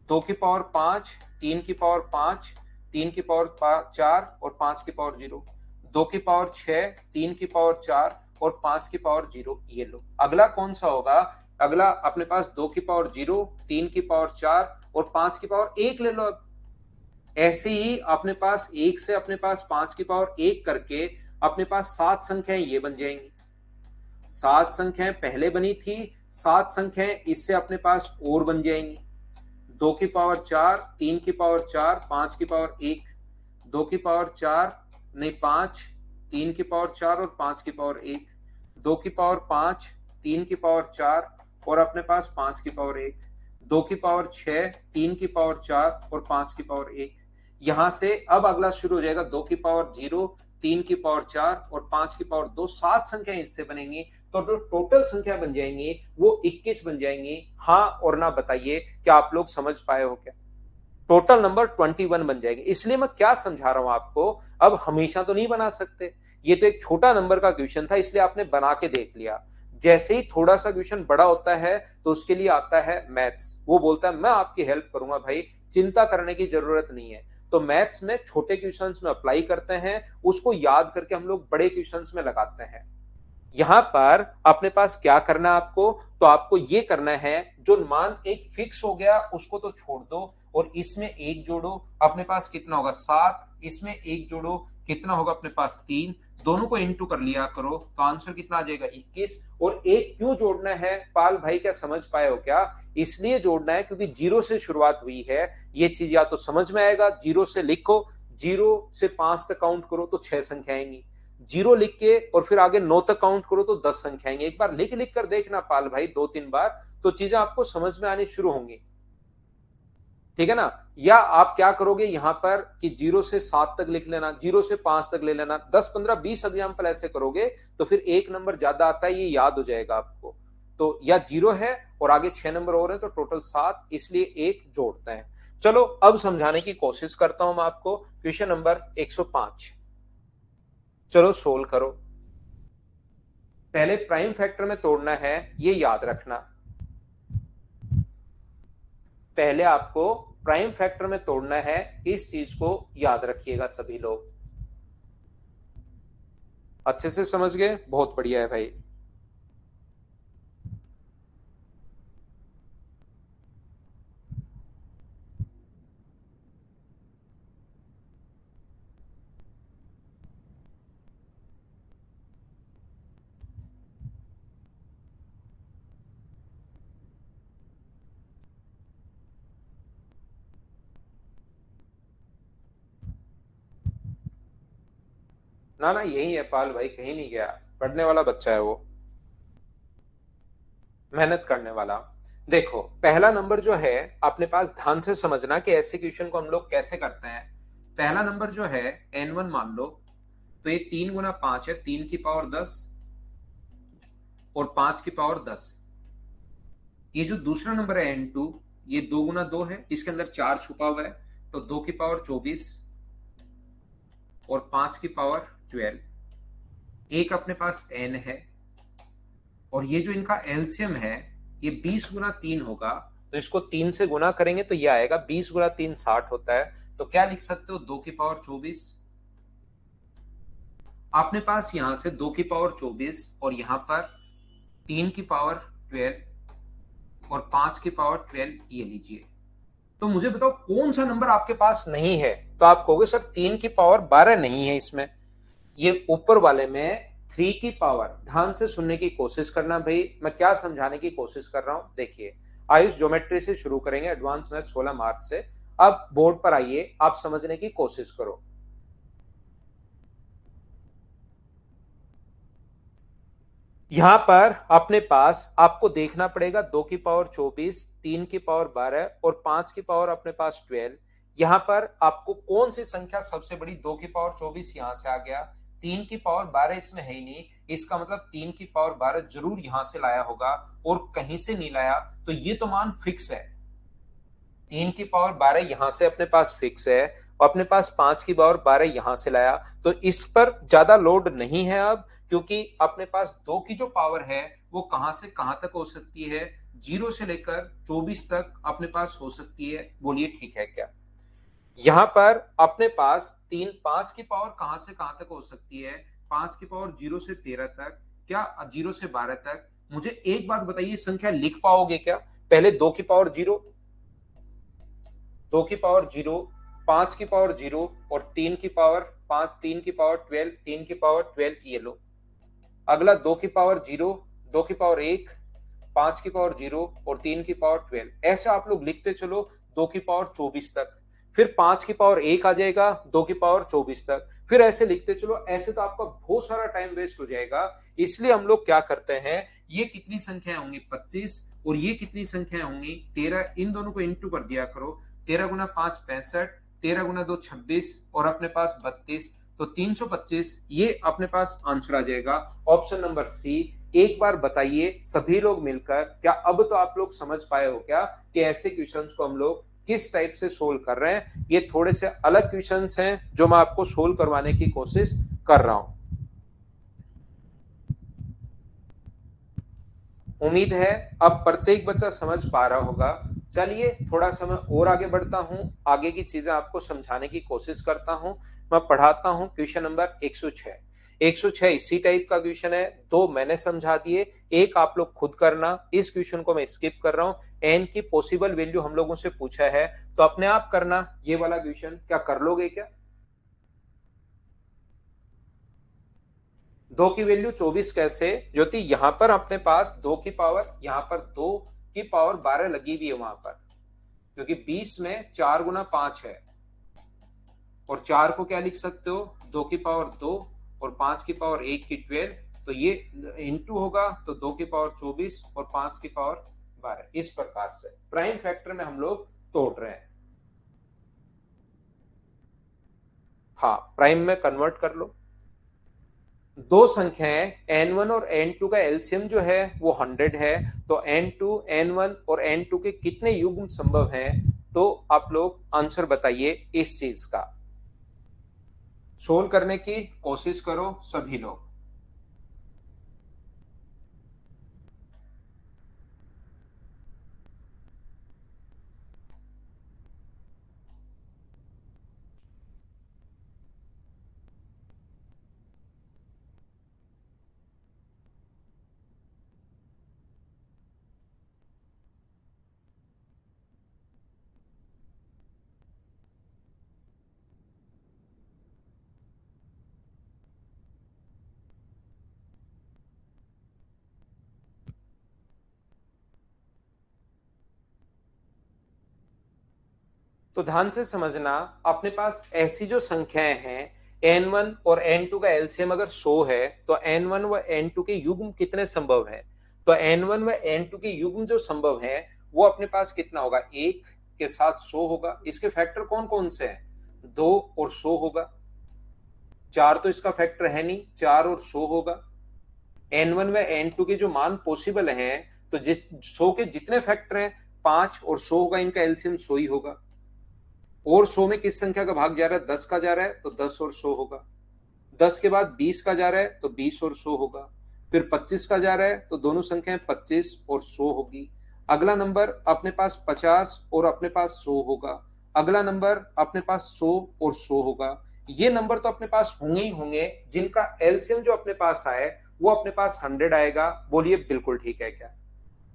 2 की पावर 5 3 की पावर 5 3 की पावर 4 और 5 की पावर 0, 2 की पावर 6 3 की पावर 4 और 5 की पावर 0। ये लो, अगला कौन सा होगा? अगला अपने पास 2 की पावर 0 3 की पावर 4 और 5 की पावर 1 ले लो। अब ऐसे ही अपने पास 1 से अपने पास 5 की पावर 1 करके अपने पास 7 संख्याएं ये बन जाएंगी, 7 संख्याएं पहले बनी थी, 7 संख्याएं इससे अपने पास और बन जाएंगी, 2 की पावर 4 3 की पावर 4 5 की पावर 1, 2 की पावर 4 नहीं 5 3 की पावर 4 और 5 की पावर 1, 2 की पावर 5 3 की पावर 4 और अपने पास 5 की पावर 1, 2 की पावर 6 3 की पावर 4 और 5 की पावर 1। यहां से अब अगला शुरू हो जाएगा, 2 की पावर 0 3 की पावर 4 और 5 की पावर 2, 7 संख्या इससे बनेंगी, तो जो टोटल संख्या बन जाएंगी वो 21 बन जाएंगी। हाँ और ना बताइए, क्या आप लोग समझ पाए हो क्या? टोटल नंबर 21 बन जाएंगे। इसलिए मैं क्या समझा रहा हूं आपको, अब हमेशा तो नहीं बना सकते, ये तो एक छोटा नंबर का क्वेश्चन था इसलिए आपने बना के देख लिया। जैसे ही थोड़ा सा क्वेश्चन बड़ा होता है तो उसके लिए आता है मैथ्स, वो बोलता है मैं आपकी हेल्प करूंगा भाई, चिंता करने की जरूरत नहीं है। तो मैथ्स में छोटे क्वेश्चंस में अप्लाई करते हैं, उसको याद करके हम लोग बड़े क्वेश्चंस में लगाते हैं। यहां पर अपने पास क्या करना है आपको, तो आपको ये करना है, जो मान एक फिक्स हो गया उसको तो छोड़ दो और इसमें एक जोड़ो, अपने पास कितना होगा 7, इसमें एक जोड़ो कितना होगा अपने पास 3, दोनों को इनटू कर लिया करो तो आंसर कितना आ जाएगा 21। और एक क्यों जोड़ना है पाल भाई, क्या समझ पाए हो क्या? इसलिए जोड़ना है क्योंकि जीरो से शुरुआत हुई है, ये चीज या तो समझ में आएगा, जीरो से लिखो, 0 से 5 तक काउंट करो तो 6 संख्या आएंगी, 0 लिख के और फिर आगे 9 तक काउंट करो तो 10 संख्या आएंगी। एक बार लिख लिख कर देखना पाल भाई, 2-3 बार, तो चीजें आपको समझ में आनी शुरू होंगी। ठीक है ना। या आप क्या करोगे यहां पर कि 0 से 7 तक लिख लेना, 0 से 5 तक ले लेना, 10 15 20 एग्जाम्पल ऐसे करोगे तो फिर एक नंबर ज्यादा आता है, ये याद हो जाएगा आपको। तो या 0 है और आगे 6 नंबर और हैं तो टोटल 7, इसलिए एक जोड़ते हैं। चलो अब समझाने की कोशिश करता हूं मैं आपको। क्वेश्चन नंबर 105, चलो सोल्व करो। पहले प्राइम फैक्टर में तोड़ना है, ये याद रखना। पहले आपको प्राइम फैक्टर में तोड़ना है, इस चीज को याद रखिएगा सभी लोग। अच्छे से समझ गए, बहुत बढ़िया है भाई। ना ना यही है पाल भाई, कहीं नहीं गया, पढ़ने वाला बच्चा है वो, मेहनत करने वाला। देखो पहला नंबर जो है अपने पास, ध्यान से समझना कि ऐसे क्वेश्चन को हम लोग कैसे करते हैं। पहला नंबर जो है n1 मान लो, तो ये 3 गुना 5 है, 3 की पावर 10 और 5 की पावर 10। ये जो दूसरा नंबर है n2, ये 2 गुना 2 है, इसके अंदर 4 छुपा हुआ है, तो 2 की पावर 24 और 5 की पावर 12। एक अपने पास n है और ये जो इनका एलसीएम है ये 20 गुना 3 होगा, तो इसको 3 से गुना करेंगे तो ये आएगा 20 गुना 3 60 होता है। तो क्या लिख सकते हो, 2 की पावर 24। आपने पास यहां से 2 की पावर 24 और यहां पर 3 की पावर 12 और 5 की पावर 12, ये लीजिए। तो मुझे बताओ कौन सा नंबर आपके पास नहीं है। तो आप कहोगे सर 3 की पावर 12 नहीं है इसमें। ये ऊपर वाले में 3 की पावर, ध्यान से सुनने की कोशिश करना भाई, मैं क्या समझाने की कोशिश कर रहा हूं। देखिए आयुष ज्योमेट्री से शुरू करेंगे, एडवांस मैथ 16 मार्च से। अब बोर्ड पर आइए, आप समझने की कोशिश करो। यहां पर अपने पास आपको देखना पड़ेगा 2 की पावर 24, 3 की पावर 12 और 5 की पावर अपने पास 12। यहां पर आपको कौन सी संख्या सबसे बड़ी, 2 की पावर 24 यहां से आ गया, 3 की पावर 12 इसमें है ही नहीं, इसका मतलब 3 की पावर 12 जरूर यहां से लाया होगा और कहीं से नहीं लाया, तो ये तो मान फिक्स है। 3 की पावर 12 यहां से अपने पास फिक्स है और अपने पास 5 की पावर 12 यहां से लाया, तो इस पर ज्यादा लोड नहीं है अब, क्योंकि अपने पास 2 की जो पावर है वो कहां से कहां तक हो सकती है, 0 से लेकर 24 तक अपने पास हो सकती है। बोलिए ठीक है क्या। यहां पर अपने पास 5 की पावर कहां से कहां तक हो सकती है, 5 की पावर 0 से 13 तक, क्या 0 से 12 तक। मुझे एक बात बताइए, संख्या लिख पाओगे क्या। पहले 2 की पावर 0, 2 की पावर 0, 5 की पावर 0 और 3 की पावर 5, 3 की पावर 12, 3 की पावर 12, ये लो। अगला 2 की पावर 0, 2 की पावर 1, 5 की पावर 0 और 3 की पावर 12, ऐसे आप लोग लिखते चलो 2 की पावर 24 तक। फिर 5 की पावर 1 आ जाएगा 2 की पावर 24 तक, फिर ऐसे लिखते चलो। ऐसे तो आपका बहुत सारा टाइम वेस्ट हो जाएगा। इसलिए हम लोग क्या करते हैं, ये कितनी संख्याएं होंगी 25 और ये कितनी संख्याएं होंगी 13, इन दोनों को इंटू कर दिया करो। 13 गुना 5 65, 13 गुना 2 26 और अपने पास 32, तो 325, ये अपने पास आंसर आ जाएगा, ऑप्शन नंबर सी। एक बार बताइए सभी लोग मिलकर, क्या अब तो आप लोग समझ पाए हो क्या कि ऐसे क्वेश्चंस को हम लोग किस टाइप से सोल्व कर रहे हैं। ये थोड़े से अलग क्वेश्चंस हैं जो मैं आपको सोल्व करवाने की कोशिश कर रहा हूं। उम्मीद है अब प्रत्येक बच्चा समझ पा रहा होगा। चलिए थोड़ा सा मैं और आगे बढ़ता हूं, आगे की चीजें आपको समझाने की कोशिश करता हूं। मैं पढ़ाता हूं क्वेश्चन नंबर 106। 106 इसी टाइप का क्वेश्चन है, दो मैंने समझा दिए, एक आप लोग खुद करना। इस क्वेश्चन को मैं स्किप कर रहा हूं। एन की पॉसिबल वैल्यू हम लोगों से पूछा है, तो अपने आप करना ये वाला क्वेश्चन। क्या कर लोगे क्या। 2 की वैल्यू 24 कैसे ज्योति, यहां पर अपने पास 2 की पावर, यहां पर 2 की पावर 12 लगी हुई है वहां पर, क्योंकि 20 में 4 गुना 5 है। और 4 को क्या लिख सकते हो, 2 की पावर 2 और 5 की पावर 1 की 12, तो ये इंटू होगा, तो 2 की पावर 24 और 5 की पावर 12, इस प्रकार से प्राइम फैक्टर में हम लोग तोड़ रहे हैं। हाँ, प्राइम में कन्वर्ट कर लो। दो संख्याएं n1 और n2 का एलसीएम जो है वो 100 है, तो n2 n1 और n2 के कितने युग्म संभव हैं, तो आप लोग आंसर बताइए इस चीज का। सोल्व करने की कोशिश करो सभी लोग। तो ध्यान से समझना, अपने पास ऐसी जो संख्याएं हैं n1 और n2 का एलसीएम अगर 100 है, तो n1 व n2 के युग्म कितने संभव है, तो n1 व n2 के युग्म जो संभव है वो अपने पास कितना होगा, एक के साथ 100 होगा। इसके फैक्टर कौन कौन से हैं, 2 और 100 होगा। 4 तो इसका फैक्टर है नहीं, 4 और 100 होगा। n1 व n2 के जो मान पॉसिबल हैं, तो जिस 100 के जितने फैक्टर हैं 5 और 100 होगा, इनका एलसीएम 100 ही होगा। और 100 में किस संख्या का भाग जा रहा है, 10 का जा रहा है, तो 10 और 100 होगा। 10 के बाद 20 का जा रहा है, तो 20 और 100 होगा। फिर 25 का जा रहा है, तो दोनों संख्याएं 25 और 100 होगी। अगला नंबर अपने पास 50 और अपने पास 100 होगा। अगला नंबर अपने पास 100 और 100 होगा। ये नंबर तो अपने पास होंगे ही होंगे, जिनका एलसीएम जो अपने पास आए वो अपने पास 100 आएगा। बोलिए बिल्कुल ठीक है क्या।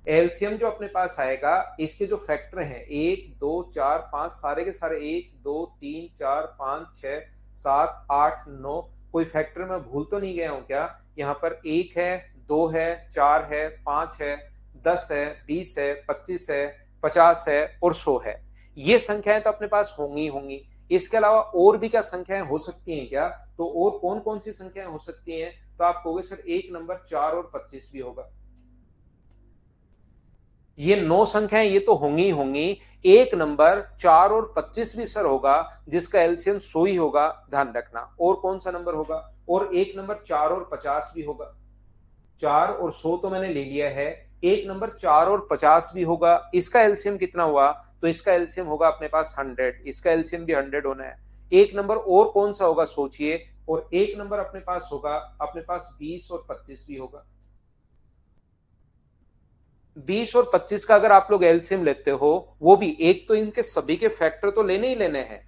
एलसीएम जो अपने पास आएगा, इसके जो फैक्टर हैं 1 2 4 5, सारे के सारे 1 2 3 4 5 6 7 8 9, कोई फैक्टर मैं भूल तो नहीं गया हूं क्या। यहाँ पर 1 है, 2 है, 4 है, 5 है, 10 है, 20 है, 25 है, 50 है और 100 है। ये संख्याएं तो अपने पास होंगी होंगी। इसके अलावा और भी क्या संख्याएं हो सकती हैं क्या, तो और कौन कौन सी संख्याएं हो सकती हैं, तो आप कहोगे सर एक नंबर 4 और 25 भी होगा। ये 9 संख्याएं ये तो होंगी ही होंगी। एक नंबर 4 और 25 भी सर होगा, जिसका एलसीएम 100 ही होगा, ध्यान रखना। और कौन सा नंबर होगा, और एक नंबर 4 और 50 भी होगा। 4 और 100 तो मैंने ले लिया है, एक नंबर 4 और 50 भी होगा। इसका एलसीएम कितना हुआ, तो इसका एलसीएम होगा अपने पास 100, इसका एलसीएम भी 100 होना है। एक नंबर और कौन सा होगा सोचिए, और एक नंबर अपने पास होगा, अपने पास 20 और 25 भी होगा। 20 और 25 का अगर आप लोग एलसीएम लेते हो, वो भी एक, तो इनके सभी के फैक्टर तो लेने ही लेने हैं।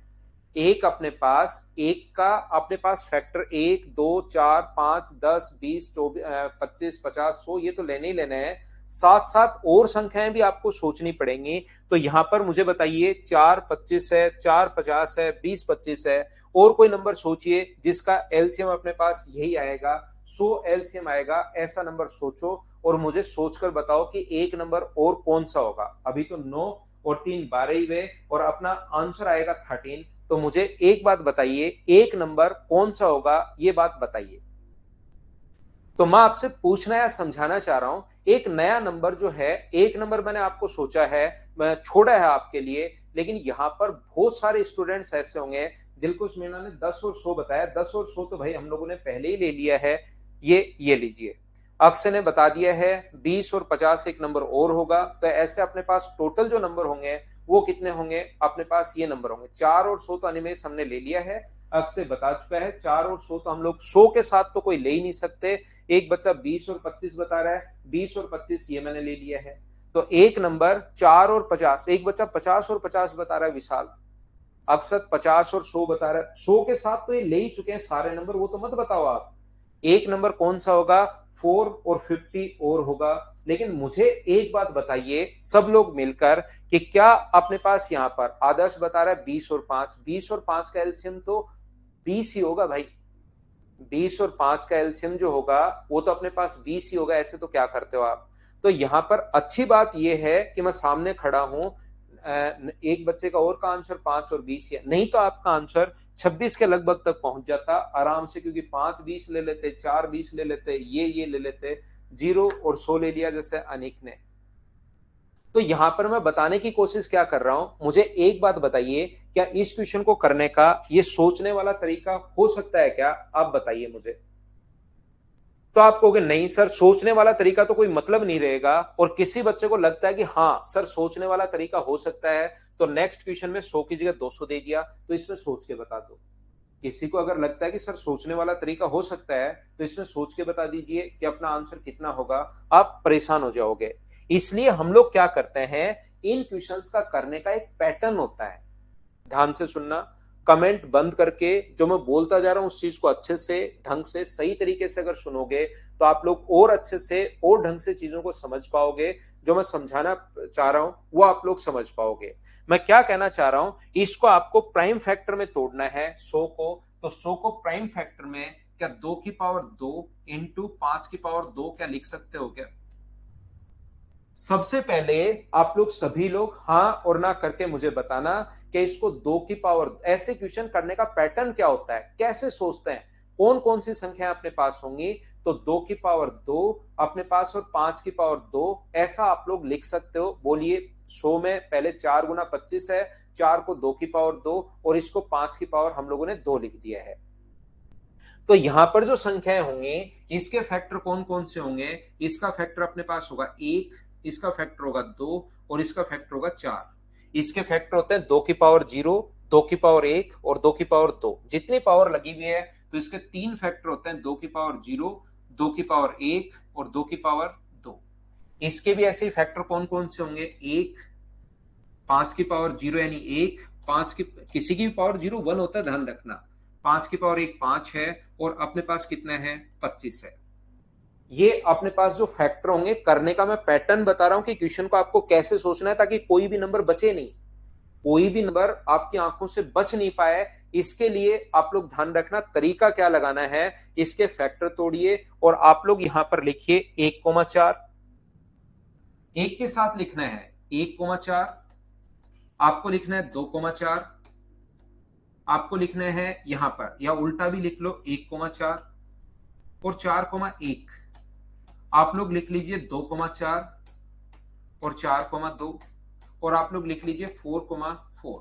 एक अपने पास, एक का अपने पास फैक्टर 1 2 4 5 10 20 24 25 50 100 ये तो लेने ही लेने हैं। साथ साथ और संख्याएं भी आपको सोचनी पड़ेंगी। तो यहां पर मुझे बताइए 4 25 है, 4 50 है, 20 25 है, और कोई नंबर सोचिए जिसका एलसीएम अपने पास यही आएगा, 100 एलसीएम आएगा, ऐसा नंबर सोचो और मुझे सोचकर बताओ कि एक नंबर और कौन सा होगा। अभी तो 9 और 3 12 ही हुए और अपना आंसर आएगा 13। तो मुझे एक बात बताइए, एक नंबर कौन सा होगा, ये बात बताइए। तो मैं आपसे पूछना या समझाना चाह रहा हूं, एक नया नंबर जो है, एक नंबर मैंने आपको सोचा है, मैं छोड़ा है आपके लिए, लेकिन यहां पर बहुत सारे स्टूडेंट्स ऐसे होंगे। दिलकुश मीणा ने 10 और 100 बताया, 10 और 100 तो भाई हम लोगों ने पहले ही ले लिया है। ये लीजिए। अक्षय ने बता दिया है 20 और 50 एक नंबर और होगा। तो ऐसे अपने पास टोटल जो नंबर होंगे वो कितने होंगे, अपने पास ये नंबर होंगे। 4 और 100 तो अनिमेश हमने ले लिया है, अक्षय बता चुका है। 4 और 100 तो हम लोग 100 के साथ तो कोई ले ही नहीं सकते। एक बच्चा 20 और 25 बता रहा है, 20 और 25 ये मैंने ले लिया है। तो एक नंबर 4 और 50, एक बच्चा 50 और 50 बता रहा है विशाल। अक्षत 50 और 100 बता रहा है, 100 के साथ तो ये ले ही चुके हैं सारे नंबर, वो तो मत बताओ आप। एक नंबर कौन सा होगा, 4 और 50 और होगा। लेकिन मुझे एक बात बताइए सब लोग मिलकर, कि क्या अपने पास यहाँ पर आदर्श बता रहा है 20 और 5, 20 और 5 का एलसीएम तो 20 ही होगा भाई। 20 और 5 का एलसीएम जो होगा वो तो अपने पास 20 ही होगा। ऐसे तो क्या करते हो आप। तो यहां पर अच्छी बात यह है कि मैं सामने खड़ा हूं। एक बच्चे का और का आंसर 5 और 20 है, नहीं तो आपका आंसर 26 के लगभग तक पहुंच जाता आराम से, क्योंकि 5 20 ले लेते, 4 20 ले लेते, ये ले लेते, 0 और 100 ले लिया जैसे अनिक ने। तो यहां पर मैं बताने की कोशिश क्या कर रहा हूं, मुझे एक बात बताइए, क्या इस क्वेश्चन को करने का ये सोचने वाला तरीका हो सकता है क्या? आप बताइए मुझे। तो आप कहोगे नहीं सर, सोचने वाला तरीका तो कोई मतलब नहीं रहेगा, और किसी बच्चे को लगता है कि हाँ सर सोचने वाला तरीका हो सकता है, तो नेक्स्ट क्वेश्चन में 100 की जगह 200 दे दिया, तो इसमें सोच के बता दो। किसी को अगर लगता है कि सर सोचने वाला तरीका हो सकता है, तो इसमें सोच के बता दीजिए कि अपना आंसर कितना होगा। आप परेशान हो जाओगे। इसलिए हम लोग क्या करते हैं, इन क्वेश्चंस का करने का एक पैटर्न होता है। ध्यान से सुनना, कमेंट बंद करके जो मैं बोलता जा रहा हूं उस चीज को अच्छे से, ढंग से, सही तरीके से अगर सुनोगे, तो आप लोग और अच्छे से और ढंग से चीजों को समझ पाओगे। जो मैं समझाना चाह रहा हूं वो आप लोग समझ पाओगे। मैं क्या कहना चाह रहा हूं, इसको आपको प्राइम फैक्टर में तोड़ना है 100 को। तो 100 को प्राइम फैक्टर में क्या 2 की पावर 2 इंटू 5 की पावर 2 क्या लिख सकते हो क्या? सबसे पहले आप लोग सभी लोग हाँ और ना करके मुझे बताना कि इसको 2 की पावर, ऐसे क्वेश्चन करने का पैटर्न क्या होता है, कैसे सोचते हैं, कौन कौन सी संख्या अपने पास होंगी। तो 2 की पावर 2 अपने पास और 5 की पावर 2, ऐसा आप लोग लिख सकते हो। बोलिए। 100 में पहले 4 गुना 25 है, 4 को 2 की पावर 2 और इसको 5 की पावर हम लोगों ने 2 लिख दिया है। तो यहां पर जो संख्याएं होंगी, इसके फैक्टर कौन कौन से होंगे? इसका फैक्टर अपने पास होगा 1, इसका फैक्टर होगा 2 और इसका फैक्टर होगा 4। इसके फैक्टर होते हैं 2 की पावर 0, 2 की पावर 1 और 2 की पावर 2। जितनी पावर लगी हुई है, तो इसके 3 फैक्टर होते हैं 2 की पावर 0, 2 की पावर 1 और 2 की पावर 2। इसके भी ऐसे ही फैक्टर कौन कौन से होंगे? 1, 5 की पावर 0 यानी 1, 5 की किसी की भी पावर 0 1 होता है, ध्यान रखना। 5 की पावर 1 5 है और अपने पास कितना है? 25 है। ये अपने पास जो फैक्टर होंगे, करने का मैं पैटर्न बता रहा हूं कि क्वेश्चन को आपको कैसे सोचना है, ताकि कोई भी नंबर बचे नहीं, कोई भी नंबर आपकी आंखों से बच नहीं पाए। इसके लिए आप लोग ध्यान रखना तरीका क्या लगाना है। इसके फैक्टर तोड़िए और आप लोग यहां पर लिखिए 1,4। एक के साथ लिखना है 1,4, आपको लिखना है 2,4, आपको लिखना है यहां पर, या उल्टा भी लिख लो 1,4 और 4,1। आप लोग लिख लीजिए 2,4 और 4,2 और आप लोग लिख लीजिए 4,4।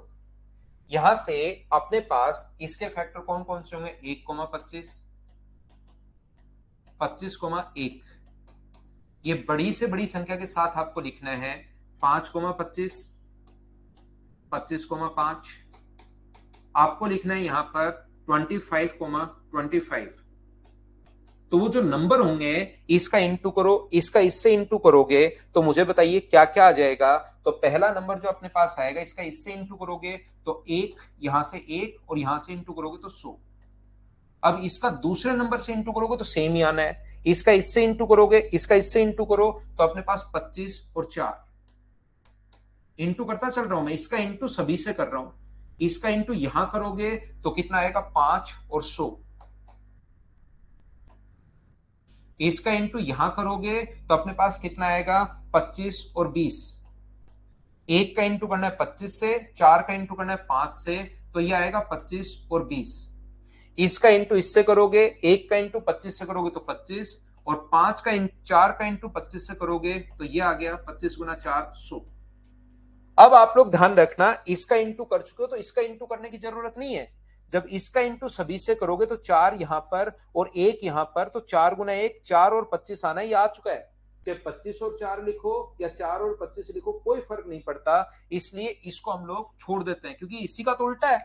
यहां से अपने पास इसके फैक्टर कौन कौन से होंगे? 1,25, 25,1। ये बड़ी से बड़ी संख्या के साथ आपको लिखना है 5,25, 25,5। आपको लिखना है यहां पर 25,25। तो वो जो नंबर होंगे, इसका इंटू करो, इसका इससे इंटू करोगे, तो मुझे बताइए क्या क्या आ जाएगा। तो पहला नंबर जो अपने पास आएगा, इसका इससे इंटू करोगे तो 1, यहां से 1 और यहां से इंटू करोगे तो 100। अब इसका दूसरे नंबर से इंटू करोगे तो सेम ही आना है। इसका इससे इंटू करोगे, इसका इससे इंटू करो, तो अपने पास 25 और 4। इंटू करता चल रहा हूं मैं, इसका इंटू सभी से कर रहा हूं। इसका इंटू यहां करोगे तो कितना आएगा? 5 और 100। इसका इंटू यहां करोगे तो अपने पास कितना आएगा? 25 और 20। एक का इंटू करना है 25 से, 4 का इंटू करना है 5 से, तो ये आएगा 25 और 20। इसका इंटू इससे करोगे, एक का इंटू 25 से करोगे तो 25, और 4 का इंटू 25 से करोगे तो ये आ गया 25 गुना 4 100। अब आप लोग ध्यान रखना, इसका इंटू कर चुके हो तो इसका इंटू करने की जरूरत नहीं है। जब इसका इंटू सभी से करोगे तो 4 यहां पर और 1 यहां पर, तो 4 गुना 1 4 और 25 आना, ये आ चुका है। चाहे 25 और 4 लिखो या 4 और 25 लिखो, कोई फर्क नहीं पड़ता। इसलिए इसको हम लोग छोड़ देते हैं, क्योंकि इसी का तो उल्टा है।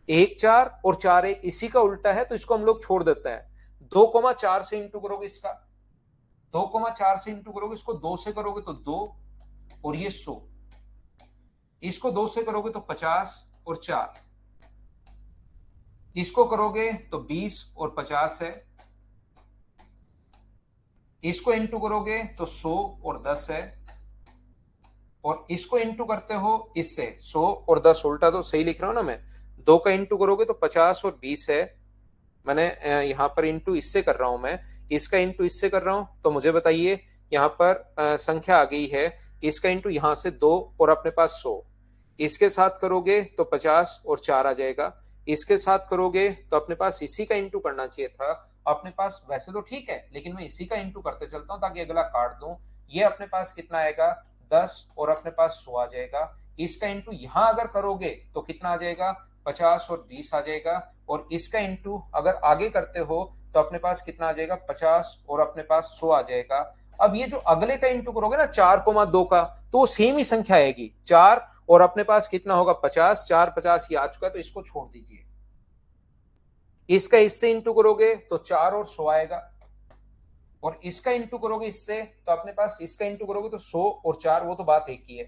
1 4 और 4 1 इसी का उल्टा है, तो इसको हम लोग छोड़ देते हैं। 2,4 से इंटू करोगे, इसका 2,4 से इंटू करोगे, इसको 2 से करोगे तो 2 और ये 100। इसको 2 से करोगे तो 50 और 4। इसको करोगे तो 20 और 50 है। इसको इंटू करोगे तो 100 और 10 है। और इसको इंटू करते हो इससे, 100 और 10 उल्टा तो सही लिख रहा हूं ना मैं। 2 का इंटू करोगे तो 50 और 20 है। मैंने यहां पर इंटू इससे कर रहा हूं मैं, इसका इंटू इससे कर रहा हूं, तो मुझे बताइए यहां पर संख्या आ गई है। इसका इंटू यहां से 2 और अपने पास 100। इसके साथ करोगे तो 50 और 4 आ जाएगा। इसके साथ करोगे तो अपने पास इसी का इंटू करना चाहिए था। अपने पास वैसे तो ठीक है, लेकिन मैं इसी का इंटू करते चलता हूं ताकि अगला काट दूं। ये अपने पास कितना आएगा? 10 और अपने पास 100 आ जाएगा। इसका इंटू यहां अगर करोगे तो कितना आ जाएगा, 50 और 20 आ जाएगा। और इसका इंटू अगर आगे करते हो तो अपने पास कितना आ जाएगा, 50 और अपने पास 100 आ जाएगा। अब ये जो अगले का इंटू करोगे ना 4,2 का, तो सेम ही संख्या आएगी 4 और अपने पास कितना होगा 50, 4 50 ये आ चुका है, तो इसको छोड़ दीजिए। इसका इससे इंटू करोगे तो 4 और 100 आएगा, और इसका इंटू करोगे इससे तो अपने पास इसका इंटू करोगे तो 100 और 4, वो तो बात एक ही है,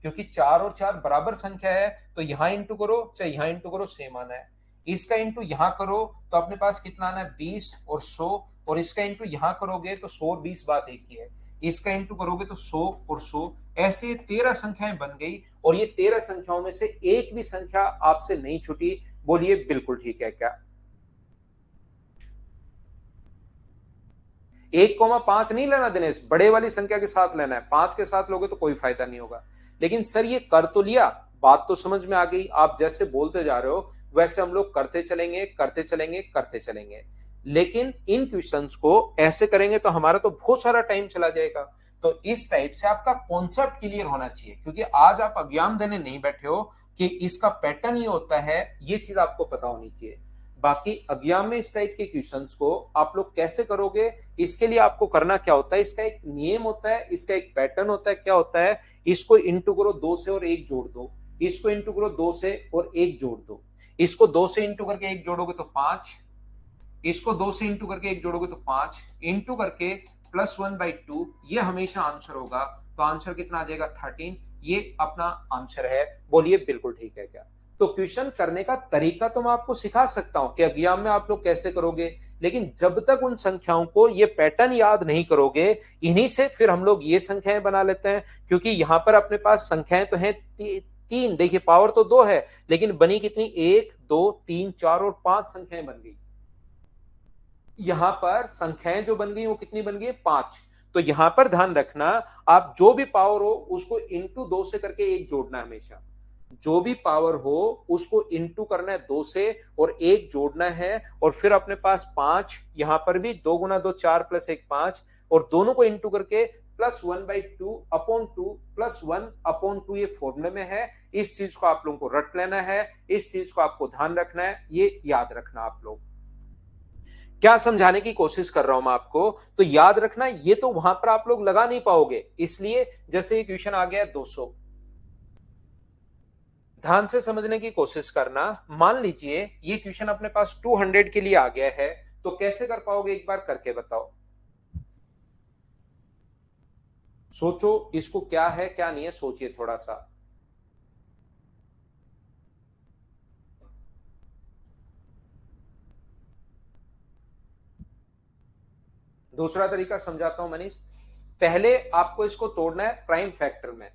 क्योंकि 4 और 4 बराबर संख्या है, तो यहां इंटू करो चाहे यहां इंटू करो सेम आना है। इसका इंटू यहां करो तो अपने पास कितना आना है 20 और 100, और इसका इंटू यहां करोगे तो 100 और 20 बात एक ही है। इसका इंटू करोगे तो 100 और 100, ऐसे 13 संख्याएं बन गई, और ये 13 संख्याओं में से एक भी संख्या आपसे नहीं छूटी। बोलिए बिल्कुल ठीक है क्या? 1,5 नहीं लेना दिनेश, बड़े वाली संख्या के साथ लेना है, 5 के साथ लोगे तो कोई फायदा नहीं होगा। लेकिन सर ये कर तो लिया, बात तो समझ में आ गई, आप जैसे बोलते जा रहे हो वैसे हम लोग करते चलेंगे करते चलेंगे करते चलेंगे। लेकिन इन क्वेश्चंस को ऐसे करेंगे तो हमारा तो बहुत सारा टाइम चला जाएगा। तो इस टाइप से आपका कॉन्सेप्ट क्लियर होना चाहिए, क्योंकि आज आप एग्जाम देने नहीं बैठे हो कि इसका पैटर्न ये होता है, ये चीज आपको पता होनी चाहिए। बाकी एग्जाम में इस टाइप के क्वेश्चंस को आप लोग कैसे करोगे, इसके लिए आपको करना क्या होता है, इसका एक नियम होता है, इसका एक पैटर्न होता है। क्या होता है, इसको इंटू करो 2 से और 1 जोड़ दो, इसको इंटू करो 2 से और 1 जोड़ दो, इसको 2 से इंटू करके 1 जोड़ोगे तो 5, इसको 2 से इंटू करके 1 जोड़ोगे तो 5, इंटू करके +1/2, ये हमेशा आंसर होगा। तो आंसर कितना आ जाएगा 13, ये अपना आंसर है। बोलिए बिल्कुल ठीक है क्या? तो क्वेश्चन करने का तरीका तो मैं आपको सिखा सकता हूं कि एग्जाम में आप लोग कैसे करोगे, लेकिन जब तक उन संख्याओं को ये पैटर्न याद नहीं करोगे, इन्हीं से फिर हम लोग ये संख्याएं बना लेते हैं। क्योंकि यहां पर अपने पास संख्याएं तो हैं तीन, देखिए पावर तो 2 है, लेकिन बनी कितनी, 1 2 3 4 और 5 संख्याएं बन गई। यहां पर संख्याएं जो बन गई वो कितनी बन गई, 5। तो यहां पर ध्यान रखना, आप जो भी पावर हो उसको इंटू 2 से करके 1 जोड़ना है हमेशा। जो भी पावर हो उसको इंटू करना है 2 से और 1 जोड़ना है, और फिर अपने पास 5, यहां पर भी 2 गुना 2 4 प्लस 1 5, और दोनों को इंटू करके +1/2/2 +1/2 ये फॉर्मूले में है। इस चीज को आप लोगों को रट लेना है, इस चीज को आपको ध्यान रखना है, ये याद रखना। आप लोग क्या समझाने की कोशिश कर रहा हूं मैं आपको, तो याद रखना, ये तो वहां पर आप लोग लगा नहीं पाओगे। इसलिए जैसे ये क्वेश्चन आ गया है 200, ध्यान से समझने की कोशिश करना। मान लीजिए ये क्वेश्चन अपने पास 200 के लिए आ गया है, तो कैसे कर पाओगे, एक बार करके बताओ। सोचो इसको, क्या है क्या नहीं है, सोचिए थोड़ा सा। दूसरा तरीका समझाता हूं मनीष। पहले आपको इसको तोड़ना है प्राइम फैक्टर में।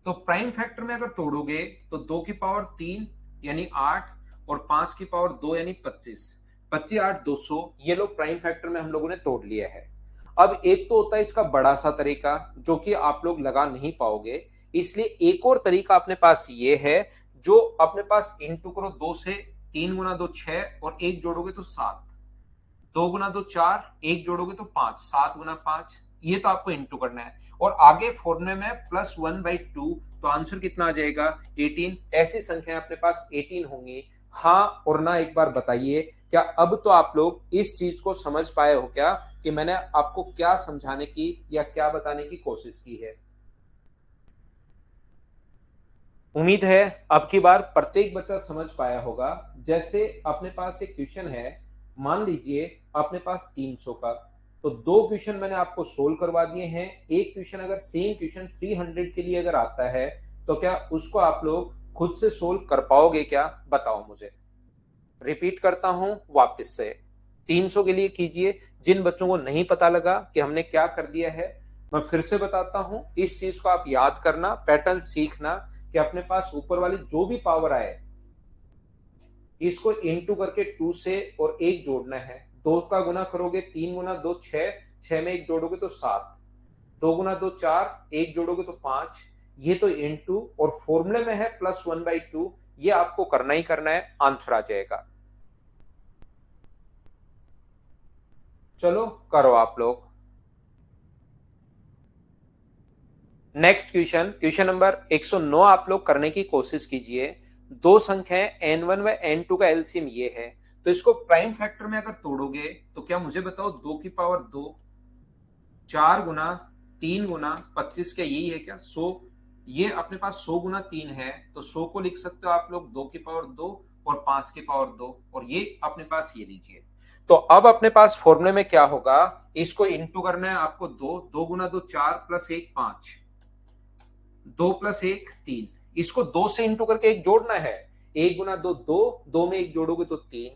तो प्राइम फैक्टर में अगर तोड़ोगे तो 2 की पावर 3 यानी 8, और 5 की पावर 2 यानी 25, 25 8 200, ये लोग प्राइम फैक्टर में हम लोगों ने तोड़ लिया है। अब एक तो होता है इसका बड़ा सा तरीका, जो कि आप लोग लगा नहीं पाओगे। इसलिए एक और तरीका अपने पास ये है, जो अपने पास इंटू करो 2 से, 3 गुना 2 6 और 1 जोड़ोगे तो 7, 2 गुना 2 4, 1 जोड़ोगे तो 5, 7 गुना 5, ये तो आपको इंटू करना है। और आगे फॉर्मूले में +1/2, तो आंसर कितना आ जाएगा 18। ऐसी संख्या अपने पास 18 होंगी। हाँ और ना एक बार बताइए, क्या अब तो आप लोग इस चीज को समझ पाए हो क्या, कि मैंने आपको क्या समझाने की या क्या बताने की कोशिश की है? उम्मीद है अब की बार प्रत्येक बच्चा समझ पाया होगा। जैसे अपने पास एक क्वेश्चन है, मान लीजिए अपने पास 300 का, तो दो क्वेश्चन मैंने आपको सोल्व करवा दिए हैं। एक क्वेश्चन अगर सेम क्वेश्चन 300 के लिए अगर आता है, तो क्या उसको आप लोग खुद से सोल्व कर पाओगे क्या, बताओ मुझे। रिपीट करता हूं वापस से, 300 के लिए कीजिए। जिन बच्चों को नहीं पता लगा कि हमने क्या कर दिया है, मैं फिर से बताता हूं। इस चीज को आप याद करना, पैटर्न सीखना, कि अपने पास ऊपर वाली जो भी पावर आए, इसको इंटू करके 2 से और 1 जोड़ना है। 2 का गुना करोगे, 3 गुना 2 6, 6 में 1 जोड़ोगे तो 7, 2 गुना 2 4, 1 जोड़ोगे तो 5, ये तो इंटू, और फॉर्मूले में है +1/2, ये आपको करना ही करना है, आंसर आ जाएगा। चलो करो आप लोग। नेक्स्ट क्वेश्चन, क्वेश्चन नंबर 109 आप लोग करने की कोशिश कीजिए। दो संख्याएं n1 व n2 का एलसीएम ये है, तो इसको प्राइम फैक्टर में अगर तोड़ोगे तो क्या मुझे बताओ, 2 की पावर 2, 4 गुना 3 गुना 25, क्या यही है क्या 100? ये अपने पास 100 गुना 3 है, तो 100 को लिख सकते हो आप लोग 2 की पावर 2 और 5 की पावर 2, और ये अपने पास ये लीजिए। तो अब अपने पास फॉर्मूले में क्या होगा, इसको इंटू करना है आपको, 2 गुना 2 4 प्लस 1 5, 2 प्लस 1 3, इसको 2 से इंटू करके एक जोड़ना है। 1 गुना 2 2, 2 में एक जोड़ोगे तो 3,